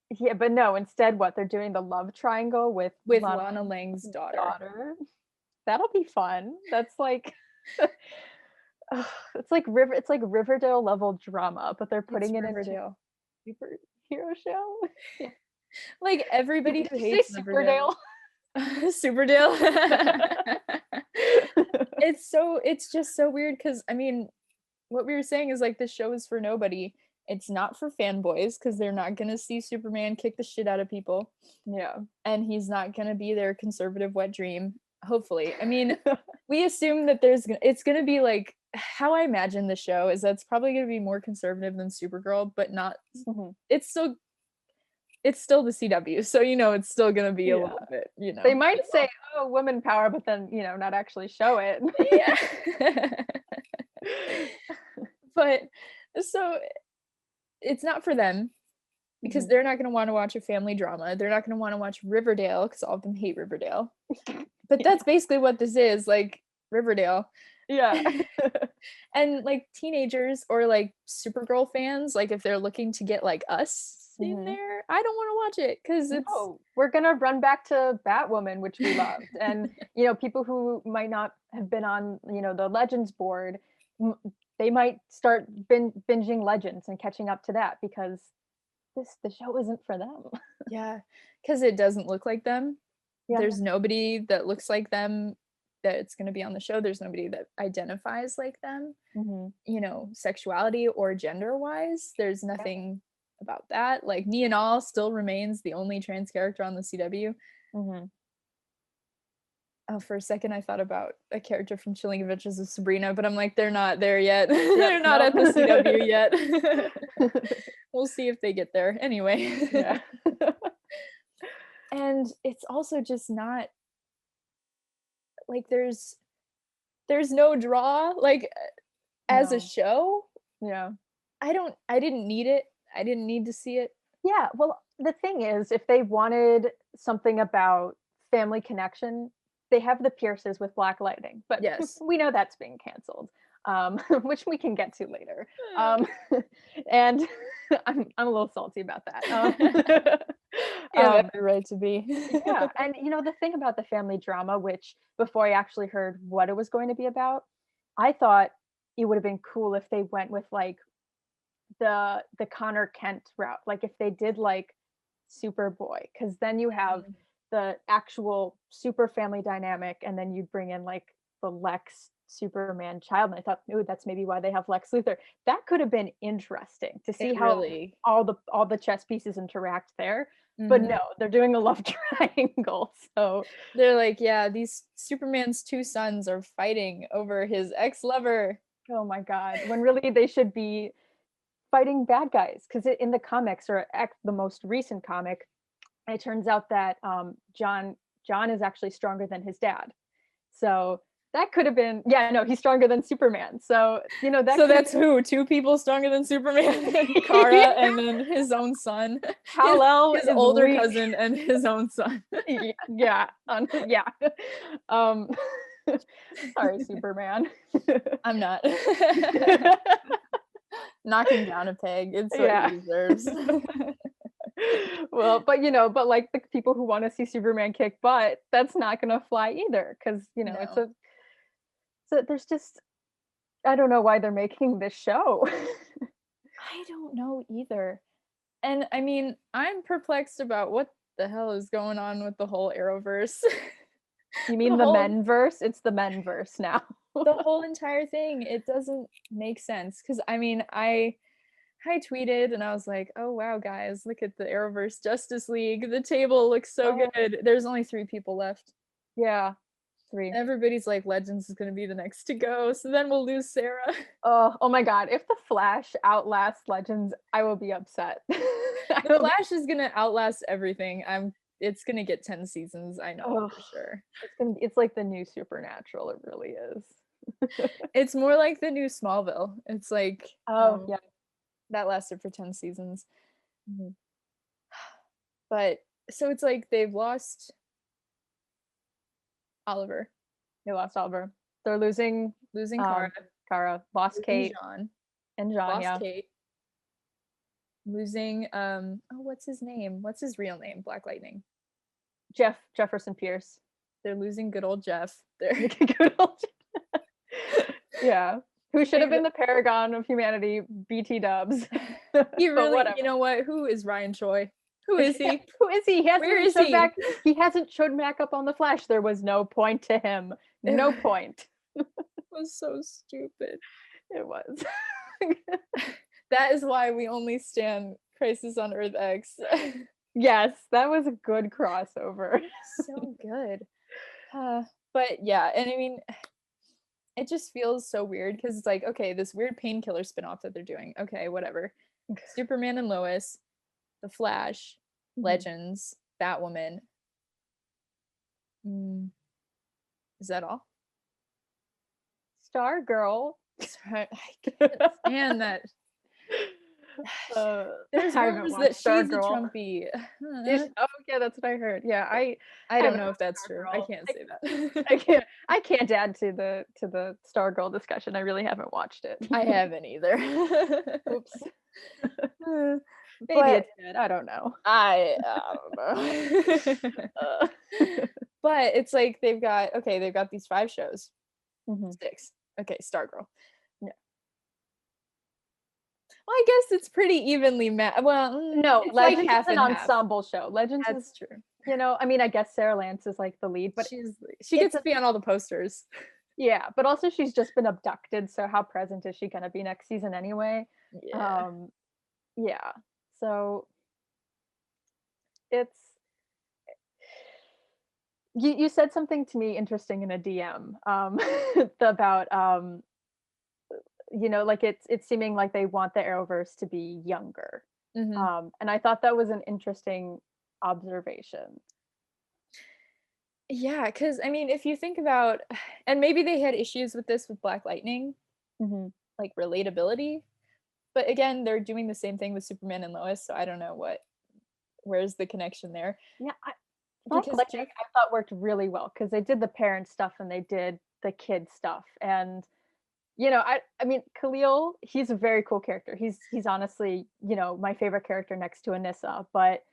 yeah, but no, instead what they're doing the love triangle with With Lana Lana Lang's Lang's daughter. daughter. That'll be fun. That's like ugh, it's like Riverdale level drama, but they're It's putting it into Riverdale. a superhero show. Like everybody Did who you say hates Riverdale. Superdale? Superdale. It's just so weird because I mean, what we were saying is like this show is for nobody. It's not for fanboys because they're not gonna see Superman kick the shit out of people, Yeah. and he's not gonna be their conservative wet dream. Hopefully, I mean, we assume that it's gonna be like how I imagine the show is that it's probably gonna be more conservative than Supergirl, but not. Mhm. It's still the CW, so it's still gonna be a Yeah. little bit, They might say, "Oh, women power," but then, not actually show it. yeah. But so it's not for them because Mhm. they're not gonna want to watch a family drama. They're not gonna want to watch Riverdale because all of them hate Riverdale. But Yeah. that's basically what this is, like Riverdale. Yeah. And like teenagers or like Supergirl fans, like if they're looking to get like us in Mhm. there, I don't want to watch it because it's No, we're gonna run back to Batwoman, which we loved, and people who might not have been on the Legends board, m- they might start binging Legends and catching up to that because the show isn't for them. yeah, because it doesn't look like them. Yeah. There's nobody that looks like them that's going to be on the show. There's nobody that identifies like them, Hmm. sexuality or gender wise. There's Yeah. nothing about that. Like All still remains the only trans character on the CW. Hmm. Oh, for a second I thought about a character from Chilling Adventures of Sabrina, but I'm like, they're not there yet. Yep, They're not nope. at the CW yet. We'll see if they get there. Anyway. Yeah. And it's also just not like there's no draw like as a No. show. Yeah. I didn't need it. I didn't need to see it. Yeah, well, the thing is, if they wanted something about family connection, they have the Pierces with Black Lightning, but Yes. we know that's being canceled, which we can get to later. Um, and I'm a little salty about that. You have Um, every right to be. yeah, and the thing about the family drama, which before I actually heard what it was going to be about, I thought it would have been cool if they went with like the Connor Kent route. Like if they did like Superboy, because then you have Mm. the actual super family dynamic, and then you'd bring in like the Lex Superman child. And I thought, ooh, that's maybe why they have Lex Luthor. That could have been interesting to see It how really. all the chess pieces interact there. But Mhm. no, they're doing a love triangle. So They're like, yeah, these Superman's two sons are fighting over his ex-lover. oh my god, when really they should be fighting bad guys, because in the comics or the most recent comic, it turns out that John is actually stronger than his dad. So that could have been, yeah, no, he's stronger than Superman. So that So could have that's who? Two people stronger than Superman? Kara been. and then his own son. His Kal-El his is older weak. cousin and his own son. Yeah, yeah. Um, sorry, Superman. I'm not. Knock him down a peg. It's what Yeah. he deserves. Well, but like the people who want to see Superman kick butt, that's not gonna fly either, because it's No. a so there's just I don't know why they're making this show. I don't know either. And I mean, I'm perplexed about what the hell is going on with the whole Arrowverse. You The mean the whole menverse? It's the menverse now. the whole entire thing, it doesn't make sense. Cause I mean, I tweeted and I was like, "Oh wow, guys, look at the Arrowverse Justice League. The table looks so Oh, good." There's only 3 people left. yeah, 3. And everybody's like, "Legends is gonna be the next to go." So then we'll lose Sarah. Oh my god, if the Flash outlasts Legends, I will be upset. I The will be Flash is gonna outlast everything. It's gonna get 10 seasons. I know it oh, for sure. it's like the new Supernatural, it really is. It's more like the new Smallville. It's like, Oh, yeah. that lasted for 10 seasons. Mhm. But so it's like they've lost Oliver, They lost Oliver. They're losing, losing Kara, Kara, lost losing Kate Jean, and John, lost yeah. Kate, losing oh, what's his name? What's his real name? Black Lightning. Jefferson Pierce. They're losing good old Jeff. They're Good old yeah. Who should have they've been the paragon of humanity, BT Dubs. he But really, whatever. you know what? Who is Ryan Choi? Who is he? Who is he? Where is he? He hasn't showed back up on the Flash. There was no point to him. No It point. was so stupid. It was. That is why we only stand Crisis on Earth X. Yes, that was a good crossover. So good. But yeah, and I mean, it just feels so weird because it's like, okay, this weird painkiller spinoff that they're doing. Okay, whatever. Superman and Lois, The Flash, Mhm. Legends, Batwoman. Mm, is that all? Stargirl. Sorry, I can't stand that. There's I haven't rumors that watched she's a Stargirl. Trumpy. Oh yeah, that's what I heard. Yeah, I I don't haven't know if watched that's true. I Stargirl. can't say I that. can't add to the Stargirl discussion. I really haven't watched it. I haven't either. Oops. Uh, Maybe but it's good. I don't know. I don't know. Uh, But it's like they've got these 5 shows. mhm. 6. Okay, Stargirl. Yeah. Well, I guess it's pretty evenly well, No, it's like Legends is half an and half. ensemble show. Legends is, That's true. I mean, I guess Sarah Lance is like the lead, but She it's gets a to be on all the posters. yeah, but also she's just been abducted, so how present is she gonna be next season anyway? Yeah. Um, yeah. So it's You said something to me interesting in a DM, about, like it's seeming like they want the Arrowverse to be younger. Mhm. And I thought that was an interesting observation. Yeah, because I mean, if you think about and maybe they had issues with this with Black Lightning, Mhm. like relatability, but again, they're doing the same thing with Superman and Lois, so I don't know where's the connection there? Yeah, Black Because Lightning Jeff I thought worked really well because they did the parent stuff and they did the kid stuff, and I mean, Khalil, he's a very cool character. He's honestly, my favorite character next to Anissa, but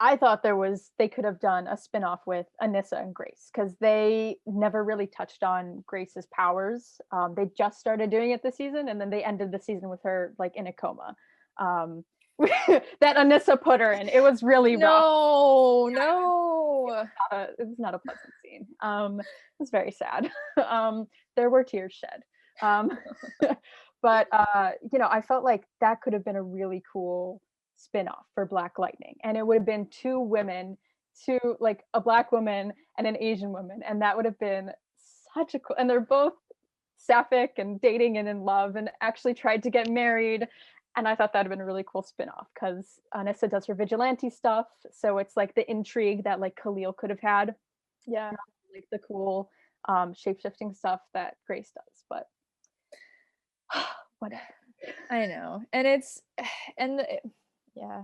I thought they could have done a spin-off with Anissa and Grace because they never really touched on Grace's powers. They just started doing it this season, and then they ended the season with her like in a coma. Um, that Anissa put her in. It was really rough. No, no. It was not a pleasant scene. It was very sad. There were tears shed. Um, but I felt like that could have been a really cool spin-off for Black Lightning, and it would have been two women, two like a Black woman and an Asian woman, and that would have been such a cool. And they're both sapphic and dating and in love, and actually tried to get married. And I thought that'd have been a really cool spin-off because Anissa does her vigilante stuff, so it's like the intrigue that like Khalil could have had, Yeah, like the cool shape-shifting stuff that Grace does. But whatever. I know. And it's and the yeah.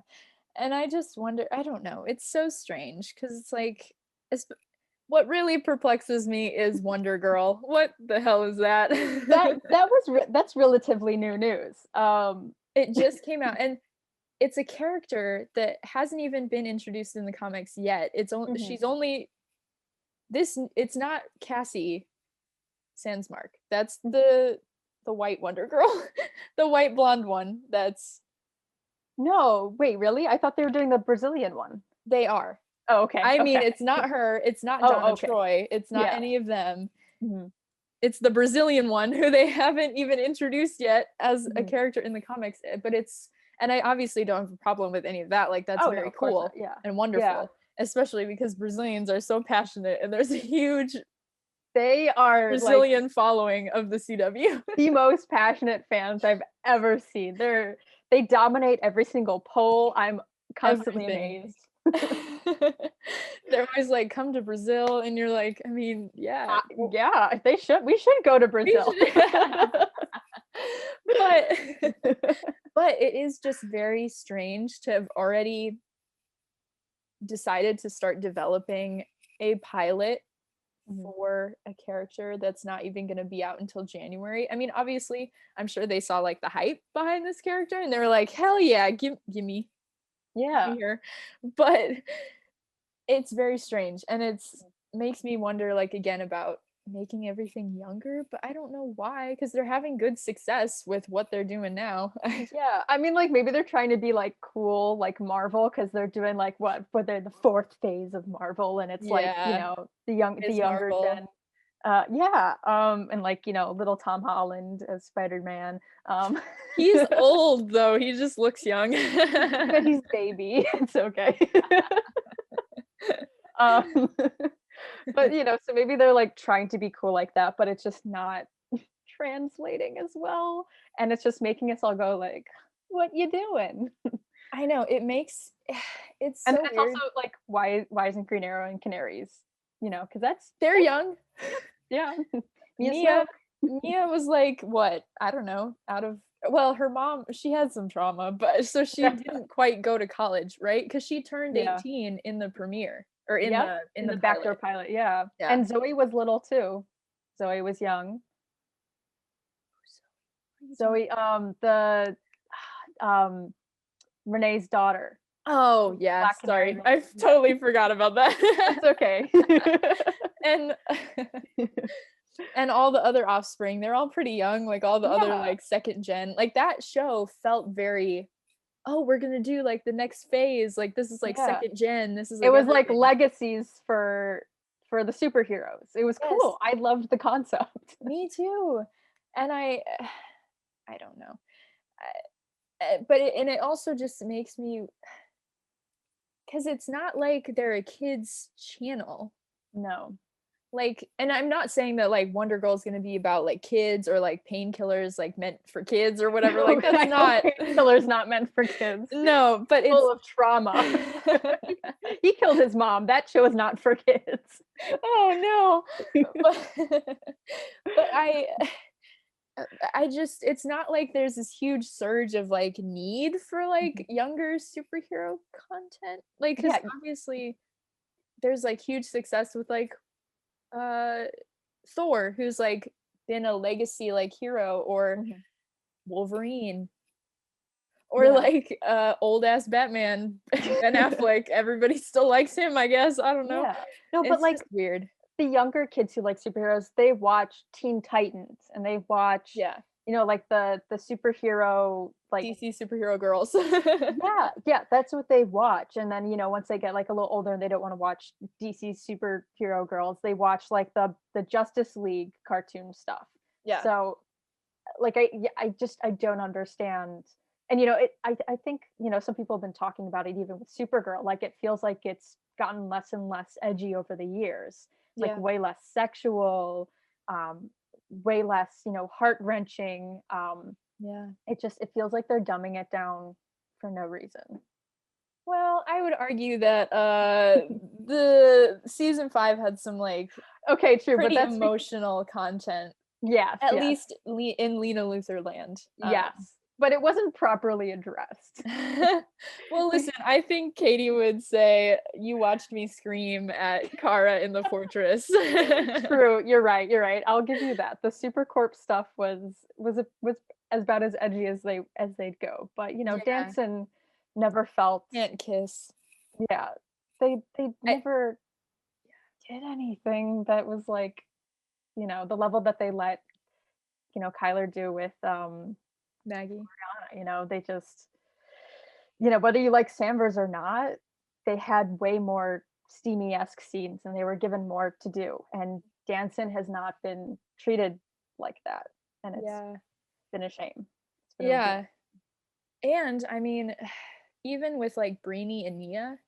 And I just wonder, I don't know. It's so strange because it's like it's what really perplexes me is Wonder Girl. What the hell is that? That's relatively new news. It just came out and it's a character that hasn't even been introduced in the comics yet. It's only Mhm. she's only this it's not Cassie Sandsmark. That's the white Wonder Girl. The white blonde one. That's No, wait, really? I thought they were doing the Brazilian one. they are. Oh, okay, I mean, okay. it's not her, it's not Oh, Donna okay. Troy, it's not Yeah. any of them. Mhm, It's the Brazilian one who they haven't even introduced yet as a mhm. character in the comics, but it's and I obviously don't have a problem with any of that, like, that's Oh, no, very of course not. cool Yeah. and Yeah. wonderful, especially because Brazilians are so passionate and there's a huge They are like Brazilian following of the CW. the most passionate fans I've ever seen. They dominate every single poll. I'm constantly Everything. amazed. They're always like, "Come to Brazil," and you're like, I mean, yeah, Yeah, they should. We should go to we Brazil. should but but it is just very strange to have already decided to start developing a pilot Mhm. for a character that's not even going to be out until January. I mean, obviously, I'm sure they saw like the hype behind this character and they were like, "Hell yeah, give me Yeah. here." But it's very strange and it's makes me wonder like again about making everything younger, but I don't know why because they're having good success with what they're doing now. Yeah, I mean, like maybe they're trying to be like cool, like Marvel, because they're doing like what they're the fourth phase of Marvel, and it's like Yeah, the Ms. younger Marvel. gen. Yeah, and like little Tom Holland as Spider-Man. He's old though. He just looks young. But he's baby. It's okay. um, but so maybe they're like trying to be cool like that, but it's just not translating as well, and it's just making us all go like, "What you doing?" I know it makes it's And then so it's also weird. like, why isn't Green Arrow and Canaries? Because They're that's young. yeah. Mia Mia Smoke. Mia was like what? I don't know, out of well, her mom, she had some trauma, but so she didn't quite go to college, right? Because she turned Yeah. 18 in the premiere or in Yep. in In the the backdoor pilot. pilot, yeah. Yeah. And Zoe was little too. Zoe was young. What are you talking Zoe, the um Renee's daughter, Oh, yeah, Black Canary. sorry. I Yeah. totally forgot about that. It's okay. And and all the other offspring, they're all pretty young, like, all the other, Yeah. like, 2nd gen like, that show felt very, "Oh, we're gonna do, like, the next phase, like, this is, like, Yeah. 2nd gen, this is, It like, was like everything." legacies for the superheroes. It was Yes, cool. I loved the concept. me too. And I don't know. But it and it also just makes me because it's not like they're a kids channel. No. Like, and I'm not saying that like Wonder Girl is gonna be about like kids or like painkillers like meant for kids or whatever. Like I that's know not Painkiller's not meant for kids. no, but it's Full of trauma. He killed his mom. That show is not for kids. oh no. But I just it's not like there's this huge surge of like need for like Mhm. younger superhero content. Like, because Yeah. obviously there's like huge success with like uh Thor, who's like been a legacy like hero, or Mhm. Wolverine, or Yeah. like old ass Batman, Ben Affleck. Everybody still likes him, I guess. I don't know. Yeah. No, but It's like just weird. the younger kids who like superheroes, they watch Teen Titans and they watch, Yeah. like the superhero like DC superhero girls. yeah, yeah, that's what they watch. And then, once they get like a little older and they don't want to watch DC superhero girls, they watch like the Justice League cartoon stuff. Yeah. So like I don't understand. And I think, some people have been talking about it even with Supergirl. Like it feels like it's gotten less and less edgy over the years. Like Yeah. way less sexual, way less, heart-wrenching. Yeah. It feels like they're dumbing it down for no reason. Well, I would argue that the season 5 had some like Okay, true, but pretty that's emotional content, yes, at yes, least in Lena Luthor land. yes. But it wasn't properly addressed. Well, listen, I think Katie would say you watched me scream at Kara in the fortress. True, you're right, you're right. I'll give you that. The Super Corp stuff was as about as edgy as they'd go. But Yeah, Danson never felt can't kiss. yeah. They I never did anything that was like, the level that they let, Kyler do with Maggie. they just whether you like Samvers or not, they had way more steamy-esque scenes and they were given more to do. And Danson has not been treated like that. And it's Yeah. been a shame. It's been a real Yeah. And I mean, even with like Brainy and Nia,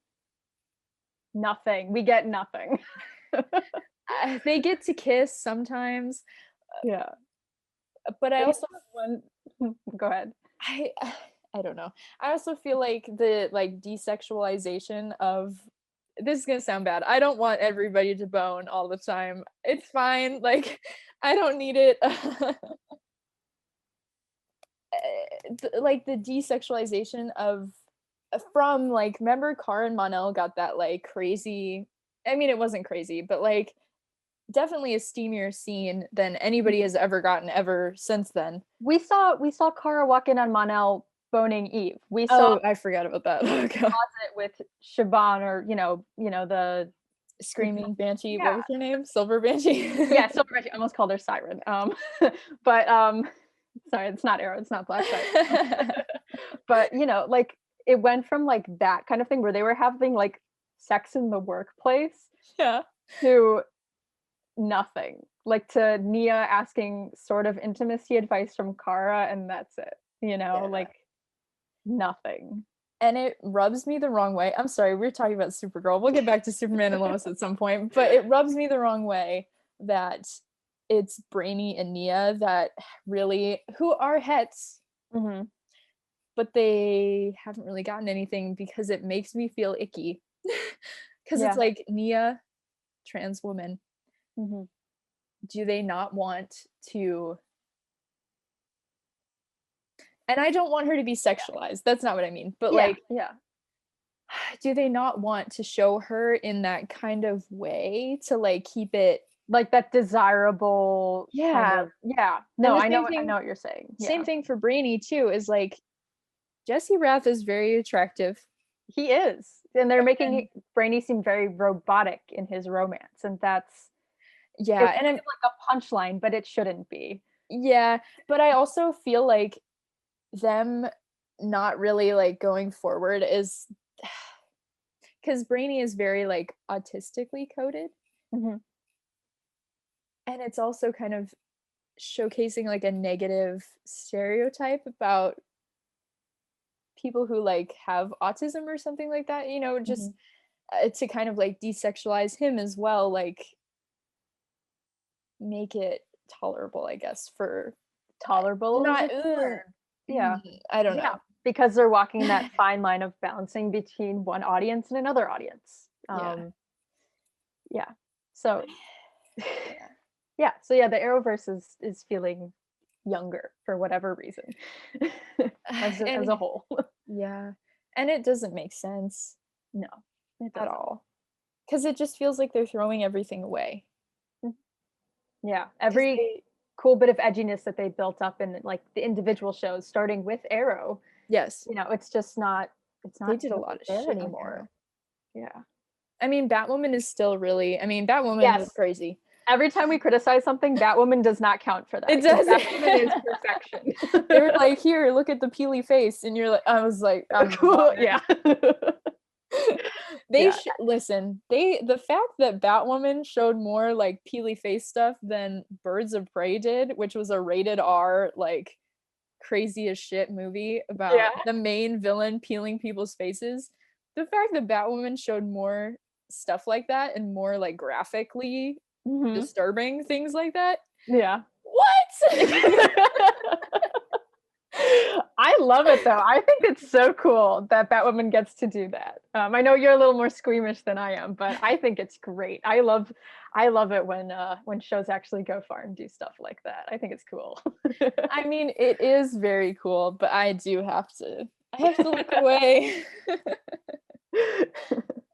nothing. We get nothing. they get to kiss sometimes, Yeah. but I They have also one go ahead. I I don't know. I also feel like the like desexualization of this is gonna sound bad. I don't want everybody to bone all the time. It's fine. Like I don't need it. Like the desexualization of from like remember Cara and Monel got that like crazy. I mean, it wasn't crazy, but like definitely a steamier scene than anybody has ever gotten ever since then. We saw Kara walk in on Monel boning Eve. We saw Oh, I forgot about that. Oh god. it with Siobhan or the Screaming Banshee, yeah. what was her name? Silver Banshee? Yeah, Silver Red, I almost called her Siren. But sorry, it's not Arrow, it's not Black Siren. But like it went from like that kind of thing where they were having like sex in the workplace Yeah. to nothing. Like to Nia asking sort of intimacy advice from Kara, and that's it. Yeah. Like nothing. And it rubs me the wrong way. I'm sorry, we're talking about Supergirl. We'll get back to Superman and Lois at some point, but it rubs me the wrong way that it's Brainy and Nia that really who are hets, Hmm. but they haven't really gotten anything because it makes me feel icky. Because it's Yeah. like Nia, trans woman, Hmm. do they not want to and I don't want her to be sexualized. That's not what I mean. But Yeah. like Yeah. do they not want to show her in that kind of way to like keep it Like that desirable kind yeah. of yeah. And No, the I know what you're saying. same Yeah. thing for Brainy too is like Jesse Rath is very attractive He is. And they're and making Brainy seem very robotic in his romance. And yeah, it's and kind I'm of like a punchline, but it shouldn't be. yeah, but I also feel like them not really like going forward is because Brainy is very like autistically coded Mhm. and it's also kind of showcasing like a negative stereotype about people who like have autism or something like that, you know, just Mhm. to kind of like desexualize him as well, like make it tolerable, I guess, for Tolerable is a not good word. Yeah. I don't Yeah, know. because they're walking that fine line of balancing between one audience and another audience. Yeah. Yeah. So Yeah. yeah, so yeah, the Arrowverse is feeling younger for whatever reason. As And a whole. yeah. And it doesn't make sense No, it at doesn't. all. Because it just feels like they're throwing everything away. Mm, yeah, Because every they cool bit of edginess that they built up in, like, the individual shows, starting with Arrow, yes, it's just not it's they not did a really lot of there shit on anymore. Arrow. Yeah. I mean, Batwoman is still really, I mean, Batwoman was Yes. crazy. Every time we criticize something, Batwoman does not count for that It because does. Batwoman is perfection. They were like, "Here, look at the peely face," and you're like, I was like, "I'm Cool, loving yeah. it." They Yeah. should listen. The fact that Batwoman showed more like peely face stuff than Birds of Prey did, which was a rated R like crazy as shit movie Yeah. about the main villain peeling people's faces. The fact that Batwoman showed more stuff like that and more like graphically Mhm. disturbing things like that. Yeah. What? I love it though. I think it's so cool that Batwoman gets to do that. I know you're a little more squeamish than I am, but I think it's great. I love it when shows actually go far and do stuff like that. I think it's cool. I mean, it is very cool, but I have to look away.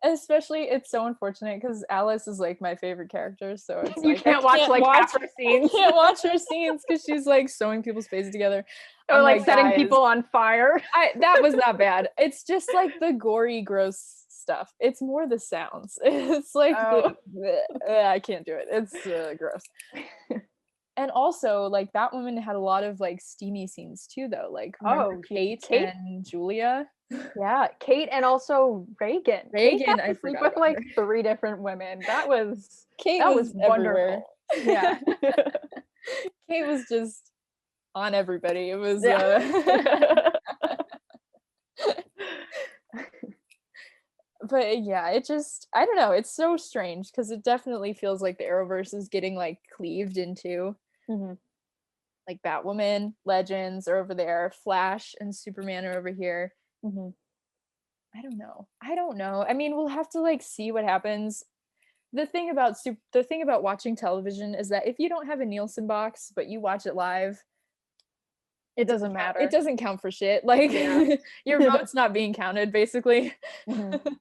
Especially it's so unfortunate because Alice is like my favorite character, so it's You like I can't watch can't like watch half her I scenes can't watch her scenes because she's like sewing people's faces together. or I'm like like, setting guys, people on fire. I that was not bad. It's just like the gory, gross stuff. It's more the sounds. It's like Oh. I can't do it. It's gross. And also, like Batwoman had a lot of like steamy scenes too, though. Like remember Oh, Kate Kate. and Julia? Yeah, Kate and also Reagan. Kate got Reagan, I to sleep forgot with about like her. 3 different women. Kate That was was everywhere. wonderful. Yeah. Kate was just on everybody. It was Yeah. but yeah, it just I don't know, it's so strange because it definitely feels like the Arrowverse is getting like cleaved into Mhm. like Batwoman, Legends are over there, Flash and Superman are over here. Mhm. I don't know. I don't know. I mean, we'll have to like see what happens. The thing about watching television is that if you don't have a Nielsen box but you watch it live, It doesn't it matter. doesn't count for shit. Like Yeah. your vote's not being counted basically. Mhm.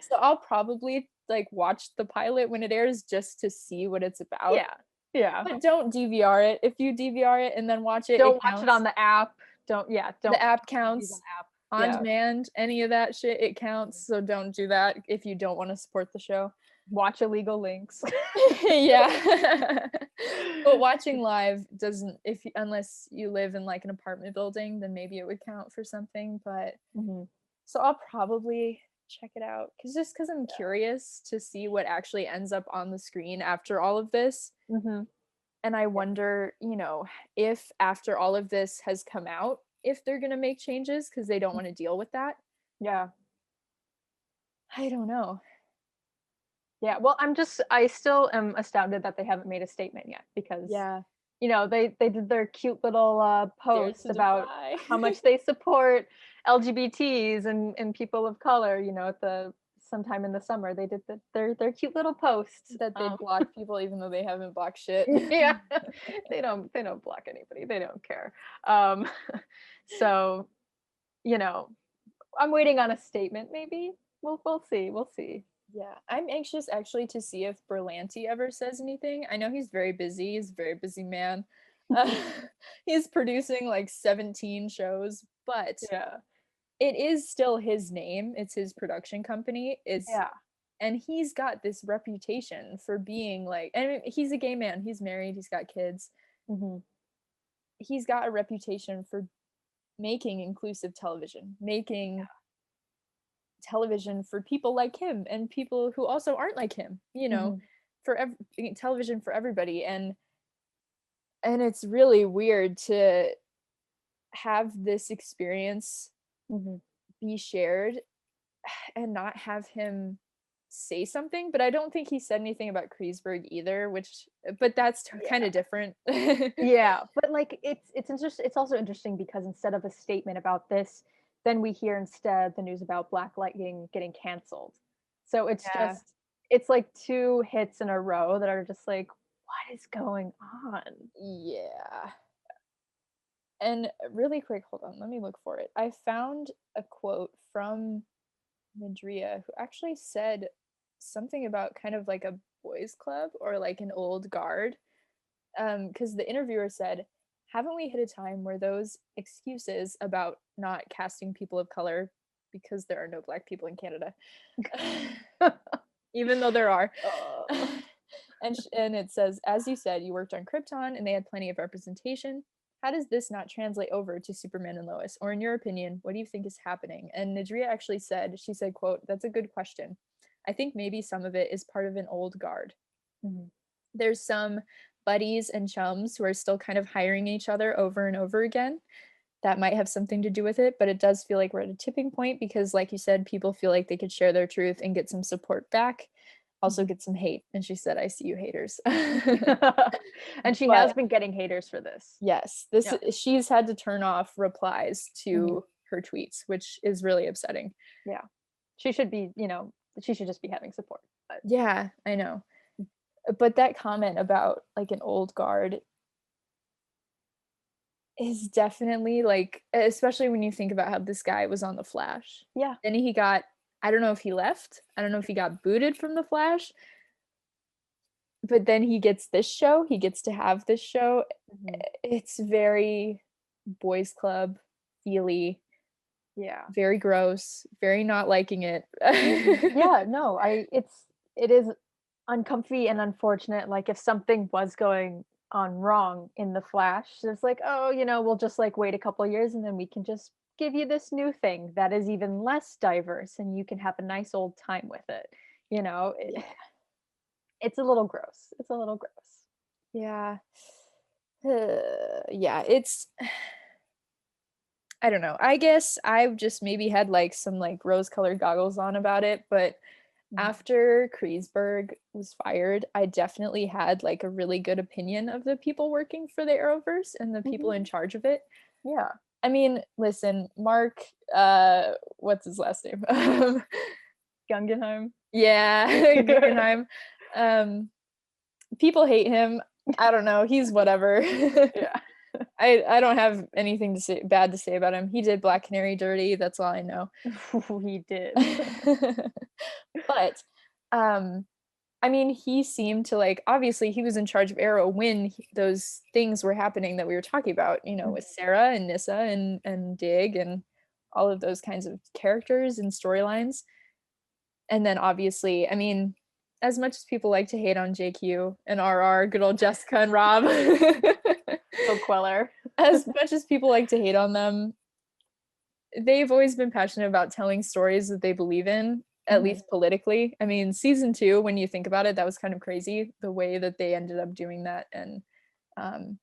So I'll probably like watch the pilot when it airs just to see what it's about. Yeah. Yeah. But don't DVR it. If you DVR it and then watch it, it Don't watch it on counts. the app. Don't yeah, The don't app use an counts. app. On Yeah. demand, any of that shit, it counts. So don't do that if you don't want to support the show. Watch illegal links. Yeah. But watching live doesn't if you, unless you live in like an apartment building, then maybe it would count for something, but Mhm. so I'll probably check it out cuz I'm curious to see what actually ends up on the screen after all of this. Mhm. And I wonder, you know, if after all of this has come out, if they're going to make changes cuz they don't want to deal with that. Yeah. I don't know. Yeah. Well, I still am astounded that they haven't made a statement yet because Yeah. they did their cute little Dares post to about defy. how much they support LGBTs and people of color. At the sometime in the summer they did their cute little post. That they block people even though they haven't blocked shit. Yeah, they don't block anybody. They don't care. Um, so you know, I'm waiting on a statement. Maybe we'll see. We'll see. Yeah, I'm anxious actually to see if Berlanti ever says anything. I know he's very busy. He's a very busy man. Uh, he's producing like 17 shows, but Yeah. it is still his name. It's his production company. It's Yeah. and he's got this reputation for being like and he's a gay man. He's married, he's got kids. Hmm. He's got a reputation for making inclusive television, making television for people like him and people who also aren't like him, you know, Hmm. for television for everybody and it's really weird to have this experience be shared and not have him say something. But I don't think he said anything about Kreisberg either, but that's kind Yeah. of different. Yeah, but like it's interesting. It's also interesting because instead of a statement about this, then we hear instead the news about Black Lightning getting canceled. So Yeah. it's like two hits in a row that are just like, what is going on? Yeah. And really quick, hold on, let me look for it. I found a quote from Nadria who actually said something about kind of like a boys club or like an old guard. Because the interviewer said, haven't we hit a time where those excuses about not casting people of color because there are no black people in Canada, even though there are, Uh, and it says, as you said, you worked on Krypton and they had plenty of representation. How does this not translate over to Superman and Lois? Or in your opinion, what do you think is happening? And Nadria actually said, she said, quote, that's a good question. I think maybe some of it is part of an old guard. mhm. There's some buddies and chums who are still kind of hiring each other over and over again. That might have something to do with it, but it does feel like we're at a tipping point because, like you said, people feel like they could share their truth and get some support back, also Mhm. get some hate. And she said, I see you haters. And she But has been getting haters for this. yes, Yeah. she's had to turn off replies Mhm. to her tweets, which is really upsetting. Yeah. She should be, she should just be having support. But Yeah, I know. But that comment about like an old guard is definitely like, especially when you think about how this guy was on The Flash. yeah. Then he got, I don't know if he left. I don't know if he got booted from The Flash, but then he gets this show. He gets to have this show. Mhm. It's very boys club feely, Yeah. very gross, very not liking it. Yeah, no, it is uncomfy and unfortunate. Like if something was going on wrong in the Flash, it's like, oh, we'll just like wait a couple years and then we can just give you this new thing that is even less diverse and you can have a nice old time with it. You know, it, Yeah. it's a little gross. It's a little gross. Yeah. Yeah, it's I don't know. I guess I've just maybe had like some like rose-colored goggles on about it, but Mhm. after Kreisberg was fired, I definitely had like a really good opinion of the people working for the Arrowverse and the people Mhm. in charge of it. Yeah. I mean, listen, Mark, what's his last name? Guggenheim. Yeah, Guggenheim. Um, people hate him. I don't know. He's whatever. Yeah. I don't have anything to say bad to say about him. He did Black Canary dirty. That's all I know. He did. But um I mean, he seemed to like obviously he was in charge of Arrow when those things were happening that we were talking about, with Sarah and Nissa and Dig and all of those kinds of characters and storylines. And then obviously, I mean, as much as people like to hate on JQ and RR, good old Jessica and Rob, Bill Queller. as much as people like to hate on them, they've always been passionate about telling stories that they believe in, at Mhm. least politically. I mean, season 2, when you think about it, that was kind of crazy the way that they ended up doing that, um,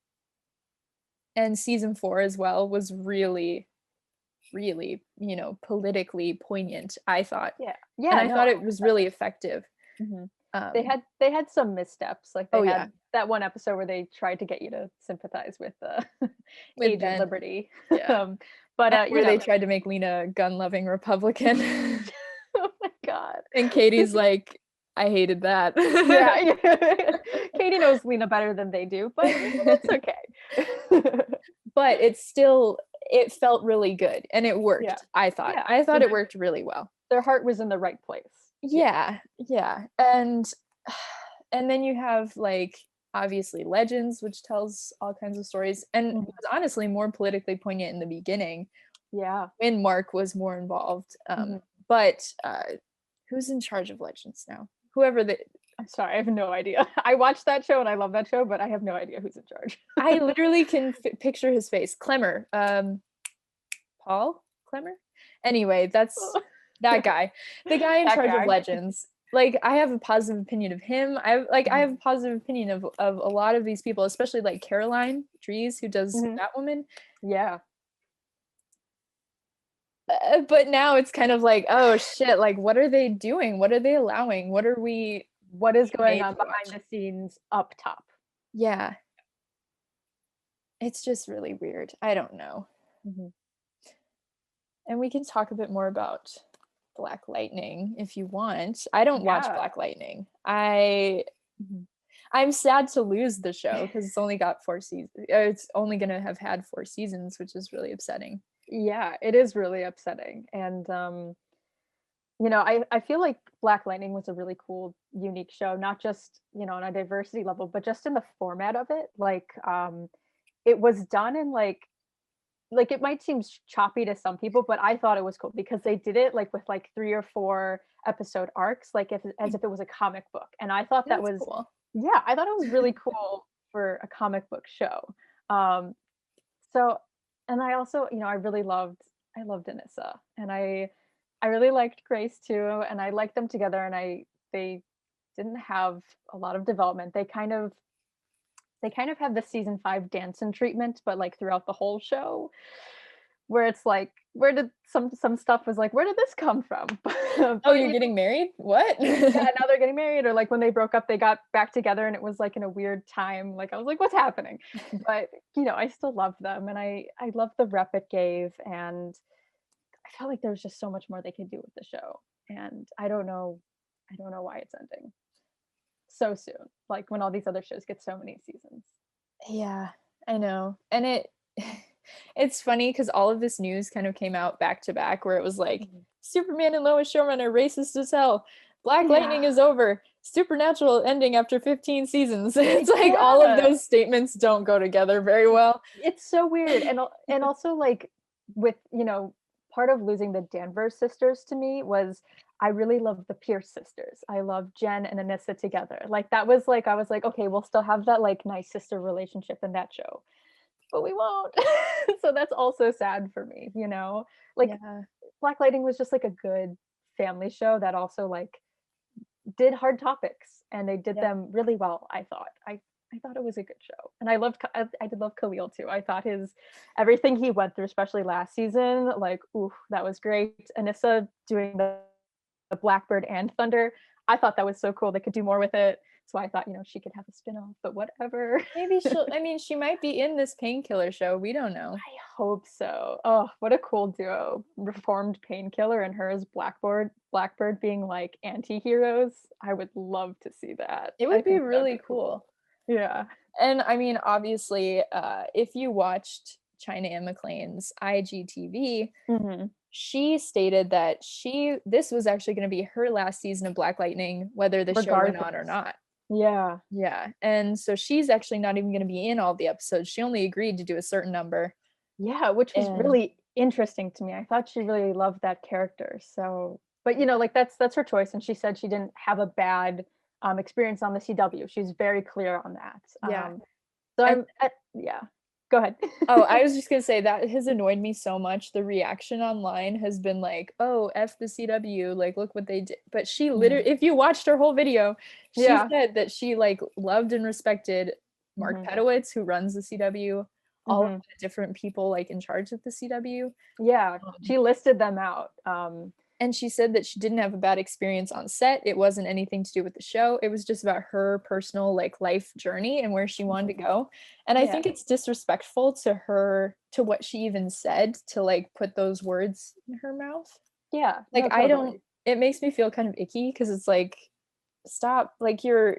and season 4 as well was really, really, politically poignant. I thought, Yeah. and Yeah, I no, thought it was really effective. Mhm. Um, They had some missteps, like, they oh yeah, had that one episode where they tried to get you to sympathize with, with Agent Ben, Liberty, yeah, but, and where they tried to make Lena a gun-loving Republican, oh my god. and Katie's like, I hated that. Yeah, yeah. Katie knows Lena better than they do, but, that's okay. But it felt really good and it Yeah. worked, I thought. Yeah, I thought it worked really well. their heart was in the right place. Yeah. Yeah, yeah, and then you have, like, obviously Legends, which tells all kinds of stories, and Mhm. was honestly more politically poignant in the beginning Yeah. when Mark was more involved, Mhm. but, who's in charge of Legends now? Whoever the I'm sorry, I have no idea. I watched that show and I love that show, but I have no idea who's in charge. I literally can picture his face. Clemmer, Paul Clemmer? Anyway, that's that guy. The guy in That charge of guy. Legends. Like, I have a positive opinion of him. I have Mhm. a positive opinion of a lot of these people, especially like Caroline Dries, who does Mhm. Batwoman. Yeah. But now it's kind of like, oh shit, like what are they doing? What are they allowing? What are we What is going made on to behind watch? the scenes up top? Yeah, it's just really weird. I don't know. Mhm. And we can talk a bit more about Black Lightning if you want. I don't watch Yeah. Black Lightning. I'm sad to lose the show because it's only got 4 seasons. It's only gonna have had 4 seasons, which is really upsetting. Yeah, it is really upsetting. And I feel like Black Lightning was a really cool, unique show, not just, on a diversity level, but just in the format of it. Like, it was done in like it might seem choppy to some people, but I thought it was cool because they did it like with like 3 or 4 episode arcs, like if as if it was a comic book. And I thought that That's was, cool. yeah, I thought it was really cool for a comic book show. Um, so, and I also, I loved Anissa, and I really liked Grace too, and I liked them together, and they didn't have a lot of development. They kind of have the season 5 Danson treatment, but like throughout the whole show, where it's like, where did some stuff was like, where did this come from? Oh, But you're getting married? What? yeah, now they're getting married, or like when they broke up, they got back together, and it was like in a weird time. Like I was like, what's happening? But I still love them, and I love the rep it gave, and I felt like there was just so much more they could do with the show, and I don't know why it's ending so soon. Like when all these other shows get so many seasons. Yeah, I know. And it's funny because all of this news kind of came out back to back where it was like Mhm. Superman and Lois showrunner racist as hell. Black Yeah, Lightning is over. Supernatural ending after 15 seasons. It's like all of yeah. those statements don't go together very well. It's so weird, and also like with part of losing the Danvers sisters to me was I really love the Pierce sisters. I love Jen and Anissa together. Like that was like I was like, okay, we'll still have that like nice sister relationship in that show, but we won't. So that's also sad for me. Like Yeah. Black Lightning was just like a good family show that also like did hard topics, and they did Yeah. them really well. I thought it was a good show, and I did love Khalil too. I thought his everything he went through, especially last season, like ooh, that was great. Anissa doing the Blackbird and Thunder, I thought that was so cool. They could do more with it. So I thought she could have a spin-off, but whatever. Maybe I mean, she might be in this painkiller show. We don't know. I hope so. Oh, what a cool duo. Reformed Painkiller and her as Blackbird being like anti-heroes. I would love to see that. It I would be think that'd really be cool. yeah. And I mean, obviously, if you watched China Anne McClain's IGTV, Mhm. she stated that this was actually going to be her last season of Black Lightning, whether the show went on or Regardless. not. Yeah. Yeah, and so she's actually not even going to be in all the episodes. She only agreed to do a certain number. Yeah, which was And really interesting to me. I thought she really loved that character. So, but like that's her choice, and she said she didn't have a bad experience on the CW. She's very clear on that. yeah, So and yeah. Go ahead. oh, I was just gonna say that has annoyed me so much. The reaction online has been like, "Oh, f the CW! Like, look what they did." But she literally, Mhm. if you watched her whole video, she Yeah. said that she like loved and respected Mark Mhm. Pedowitz, who runs the CW, all of Mhm. the different people like in charge of the CW. Yeah, Um, she listed them out. and she said that she didn't have a bad experience on set. It wasn't anything to do with the show. It was just about her personal like life journey and where she wanted to Mhm. go. And I Yeah. think it's disrespectful to her, to what she even said, to like put those words in her mouth. Yeah. Like No, I don't, totally. it makes me feel kind of icky because it's like, stop, like you're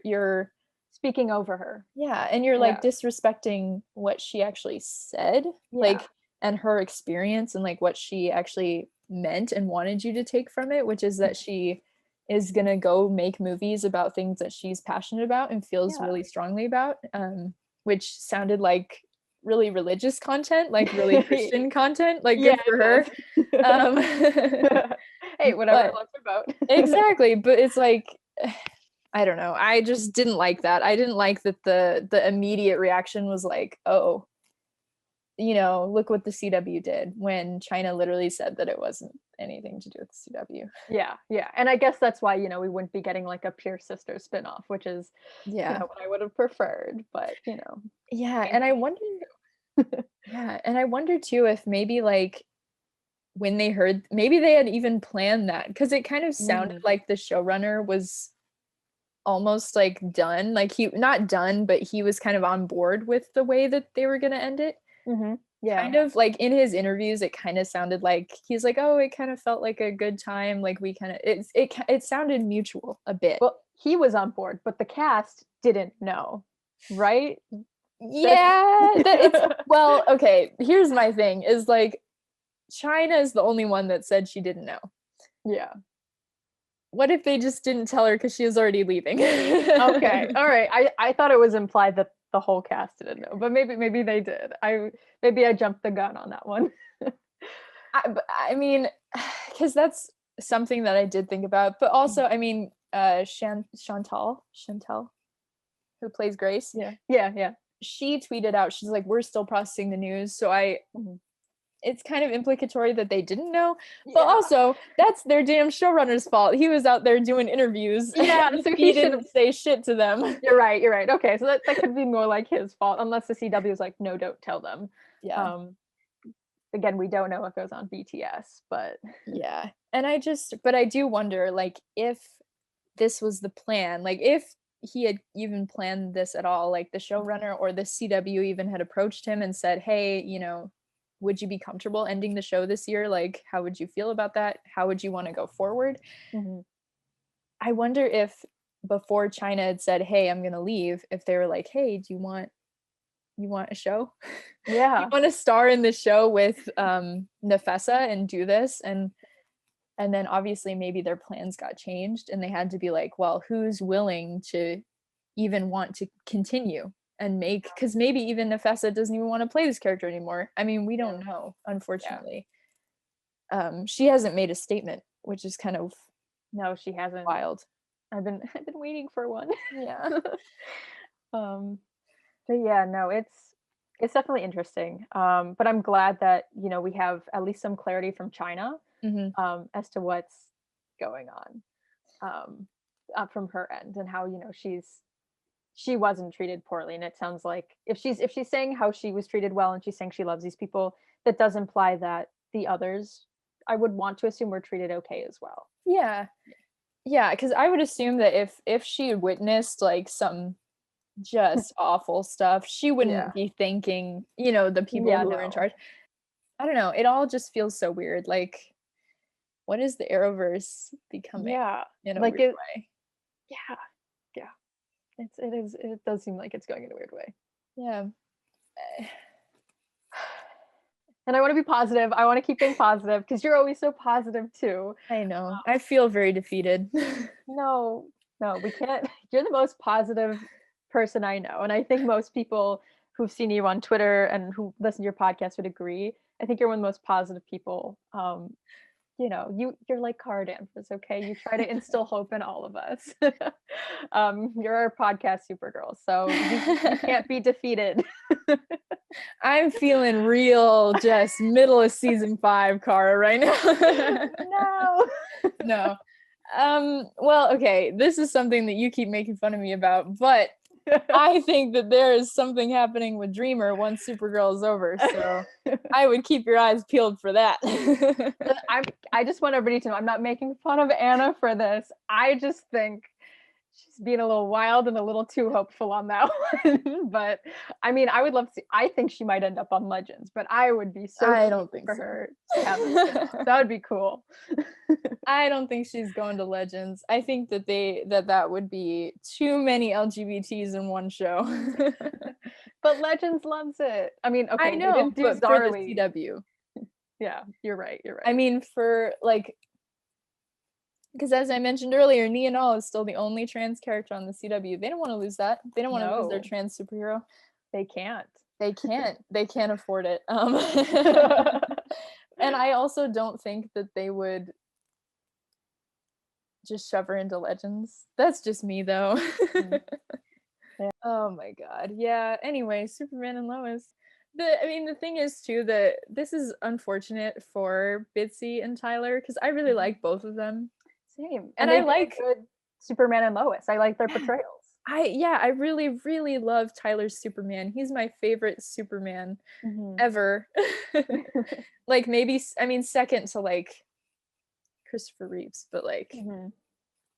Speaking over her. yeah, and you're like Yeah. disrespecting what she actually said, Yeah. like, and her experience and like what she actually meant and wanted you to take from it, which is that she is gonna go make movies about things that she's passionate about and feels Yeah. really strongly about, which sounded like really religious content, like really Christian content, like Yeah, good for her. it does. Um, Hey, whatever but it looks about. exactly, but it's like I don't know. I just didn't like that. I didn't like that the immediate reaction was like, "Oh, look what the CW did," when China literally said that it wasn't anything to do with the CW. Yeah, yeah, and I guess that's why, we wouldn't be getting, like, a Pierce Sisters spinoff, which is, Yeah. what I would have preferred, but, Yeah, can't and do I what wonder we can do. yeah, and I wonder too if maybe like when they heard, maybe they had even planned that, because it kind of sounded like the showrunner was almost like done, like he not done, but he was kind of on board with the way that they were going to end it. Yeah. Kind of like in his interviews, it kind of sounded like he's like, oh, it kind of felt like a good time, like we kind of it sounded mutual a bit. Well, he was on board, but the cast didn't know, right? Yeah, that it's well, okay, here's my thing is like China is the only one that said she didn't know. Yeah. What if they just didn't tell her because she was already leaving? Okay. All right. I thought it was implied that the whole cast didn't know, but maybe they did. Maybe I jumped the gun on that one. I mean, because that's something that I did think about, but also, I mean, Chantal, who plays Grace. Yeah. She tweeted out, she's like, we're still processing the news. So it's kind of implicatory that they didn't know, but also that's their damn showrunner's fault. He was out there doing interviews. Yeah, so he didn't say shit to them. You're right. Okay, so that could be more like his fault, unless the CW is like, no, don't tell them. Yeah. Again, we don't know what goes on BTS, but yeah. And I do wonder, like, if this was the plan, like if he had even planned this at all, like the showrunner or the CW even had approached him and said, hey, you know, would you be comfortable ending the show this year? Like, how would you feel about that? How would you want to go forward? I wonder if before China had said, hey, I'm going to leave, if they were like, hey, do you want a show? Yeah. You want to star in the show with Nefessa and do this? And then obviously maybe their plans got changed and they had to be like, well, who's willing to even want to continue and make, because maybe even Nefessa doesn't even want to play this character anymore. I mean, we don't know, unfortunately. She hasn't made a statement, which is kind of no, she hasn't. Wild. I've been waiting for one. Yeah. But yeah, no, it's definitely interesting. But I'm glad that, you know, we have at least some clarity from China as to what's going on from her end, and how, you know, she wasn't treated poorly. And it sounds like if she's saying how she was treated well and she's saying she loves these people, that does imply that the others, I would want to assume, were treated okay as well. Yeah, because I would assume that if she had witnessed like some just awful stuff, she wouldn't be thanking, you know, the people who are in charge. I don't know, it all just feels so weird. Like, what is the Arrowverse becoming in a weird way? Yeah. It does seem like it's going in a weird way. Yeah. And I want to be positive. I want to keep being positive because you're always so positive too. I know. I feel very defeated. No, we can't. You're the most positive person I know. And I think most people who've seen you on Twitter and who listen to your podcast would agree. I think you're one of the most positive people. You know, you're like car dampers, okay? You try to instill hope in all of us. You're our podcast Supergirl, so you can't be defeated. I'm feeling real just middle of season 5 Kara right now. No. Well, okay, this is something that you keep making fun of me about, but I think that there is something happening with Dreamer once Supergirl is over, so I would keep your eyes peeled for that. I just want everybody to know I'm not making fun of Anna for this. I just think she's being a little wild and a little too hopeful on that one. But I mean, I would love to see, I think she might end up on Legends, but I would be so I don't think for so. her to have that would be cool. I don't think she's going to Legends. I think that that would be too many LGBTs in one show. But Legends loves it. I mean, okay, I know, but for the CW. Yeah, you're right. I mean, for like, because as I mentioned earlier, Nia Nal is still the only trans character on the CW. They don't want to lose that. They don't want to lose their trans superhero. They can't. They can't afford it. And I also don't think that they would just shove her into Legends. That's just me, though. Yeah. Oh my god. Yeah. Anyway, Superman and Lois. The thing is too that this is unfortunate for Bitsy and Tyler because I really like both of them. Same. And I like good Superman and Lois. I like their portrayals. I really, really love Tyler's Superman. He's my favorite Superman Mhm. ever. Like, maybe I mean, second to, like, Christopher Reeves, but, like, Mhm.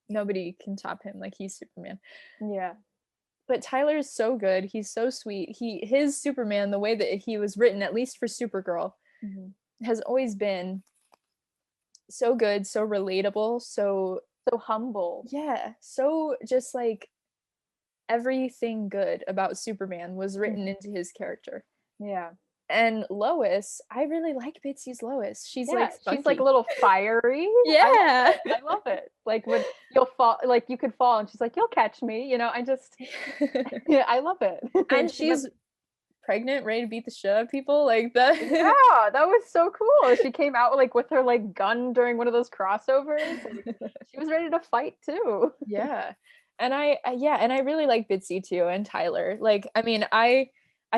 nobody can top him, like, he's Superman. Yeah. But Tyler is so good, he's so sweet. His Superman, the way that he was written, at least for Supergirl, Mhm. has always been so good, so relatable, so So humble. yeah, so just, like, everything good about Superman was written Mhm. into his character. Yeah. And Lois, I really like Bitsy's Lois. She's, Yeah, like, she's, like, a spunky. little fiery. Yeah. I love it. Like, when you'll fall like, you could fall, and she's like, "You'll catch me," I just yeah, I love it. And She went she's pregnant, ready to beat the shit out of people, like, that. Yeah, that was so cool. She came out, like, with her, like, gun during one of those crossovers, like, she was ready to fight too. Yeah. And yeah, and I really like Bitsy too, and Tyler. Like, I mean, I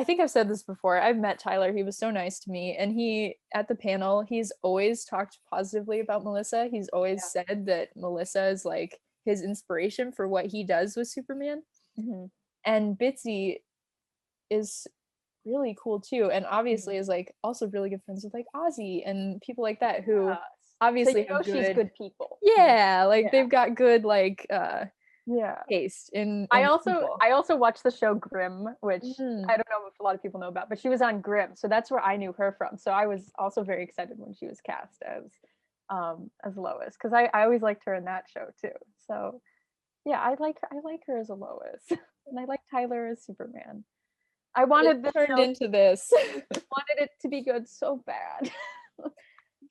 think I've said this before. I've met Tyler. He was so nice to me, and he at the panel, he's always talked positively about Melissa. He's always Yeah. said that Melissa is like his inspiration for what he does with Superman. Mhm. And Bitsy is really cool too, and Mhm. obviously is like also really good friends with like Ozzy and people like that who Yes. So obviously you know have she's good, good people. yeah, like Yeah. they've got good like Yeah. taste I in also people. I also watched the show Grimm, which Mm. I don't know if a lot of people know about, but she was on Grimm, so that's where I knew her from. So I was also very excited when she was cast as Lois, because I always liked her in that show too. So yeah, I like her as a Lois, and I like Tyler as Superman. I It wanted this turned show into this. wanted it to be good so bad.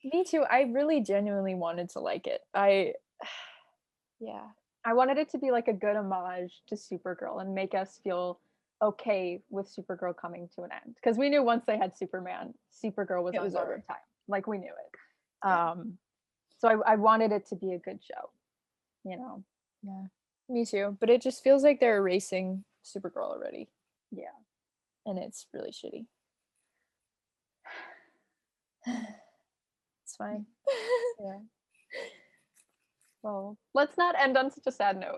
Me too. I really genuinely wanted to like it. Yeah. I wanted it to be like a good homage to Supergirl and make us feel okay with Supergirl coming to an end. Because we knew once they had Superman, Supergirl was It on was borrowed over. time. Like we knew it. Yeah. So I wanted it to be a good show, you know? Yeah. Me too. But it just feels like they're erasing Supergirl already. Yeah. And it's really shitty. It's fine. Yeah. Well, let's not end on such a sad note.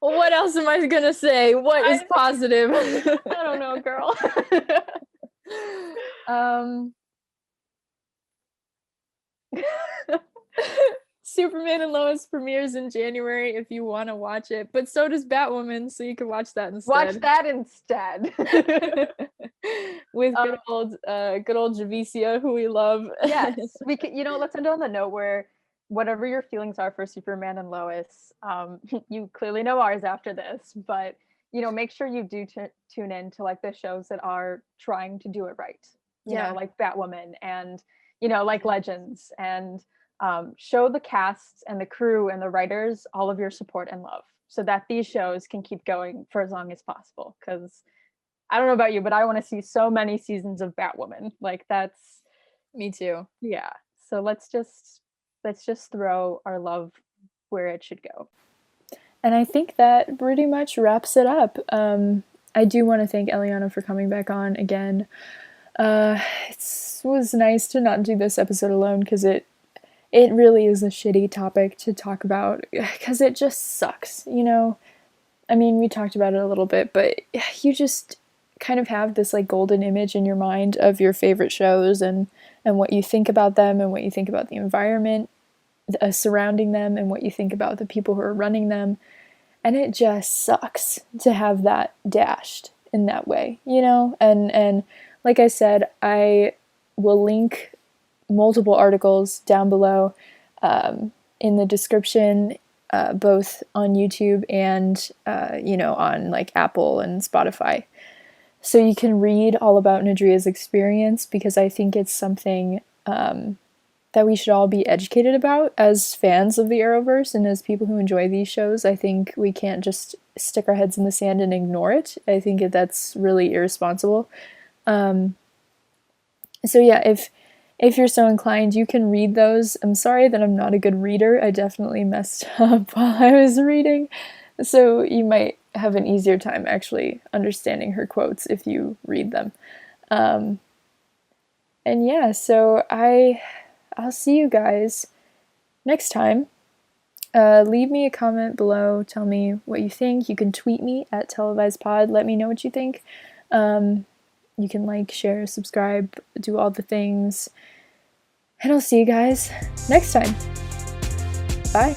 Well, what else am I gonna say? What is I, positive? I don't know, girl. um Superman and Lois premieres in January if you want to watch it, but so does Batwoman, so you can watch that Watch instead. that instead. With um, good old Javicia, who we love. Yes, we could. Let's end on the note where whatever your feelings are for Superman and Lois, you clearly know ours after this, but make sure you do tune in to like the shows that are trying to do it right. Yeah. Like Batwoman and like Legends, and show the casts and the crew and the writers all of your support and love, so that these shows can keep going for as long as possible. Because I don't know about you, but I want to see so many seasons of Batwoman. Like that's Me too. yeah. So let's just throw our love where it should go. And I think that pretty much wraps it up. I do want to thank Eliana for coming back on again. It was nice to not do this episode alone because it really is a shitty topic to talk about because it just sucks, you know? I mean, we talked about it a little bit, but you just kind of have this like golden image in your mind of your favorite shows and what you think about them and what you think about the environment surrounding them and what you think about the people who are running them. And it just sucks to have that dashed in that way, you know? And like I said, I will link multiple articles down below in the description, both on YouTube and on like Apple and Spotify. So you can read all about Nadria's experience because I think it's something that we should all be educated about as fans of the Arrowverse and as people who enjoy these shows. I think we can't just stick our heads in the sand and ignore it. I think that's really irresponsible. So yeah, if you're so inclined, you can read those. I'm sorry that I'm not a good reader. I definitely messed up while I was reading. So you might have an easier time actually understanding her quotes if you read them. And yeah, so I'll see you guys next time. Leave me a comment below. Tell me what you think. You can tweet me at televisedpod. Let me know what you think. You can like, share, subscribe, do all the things. And I'll see you guys next time. Bye.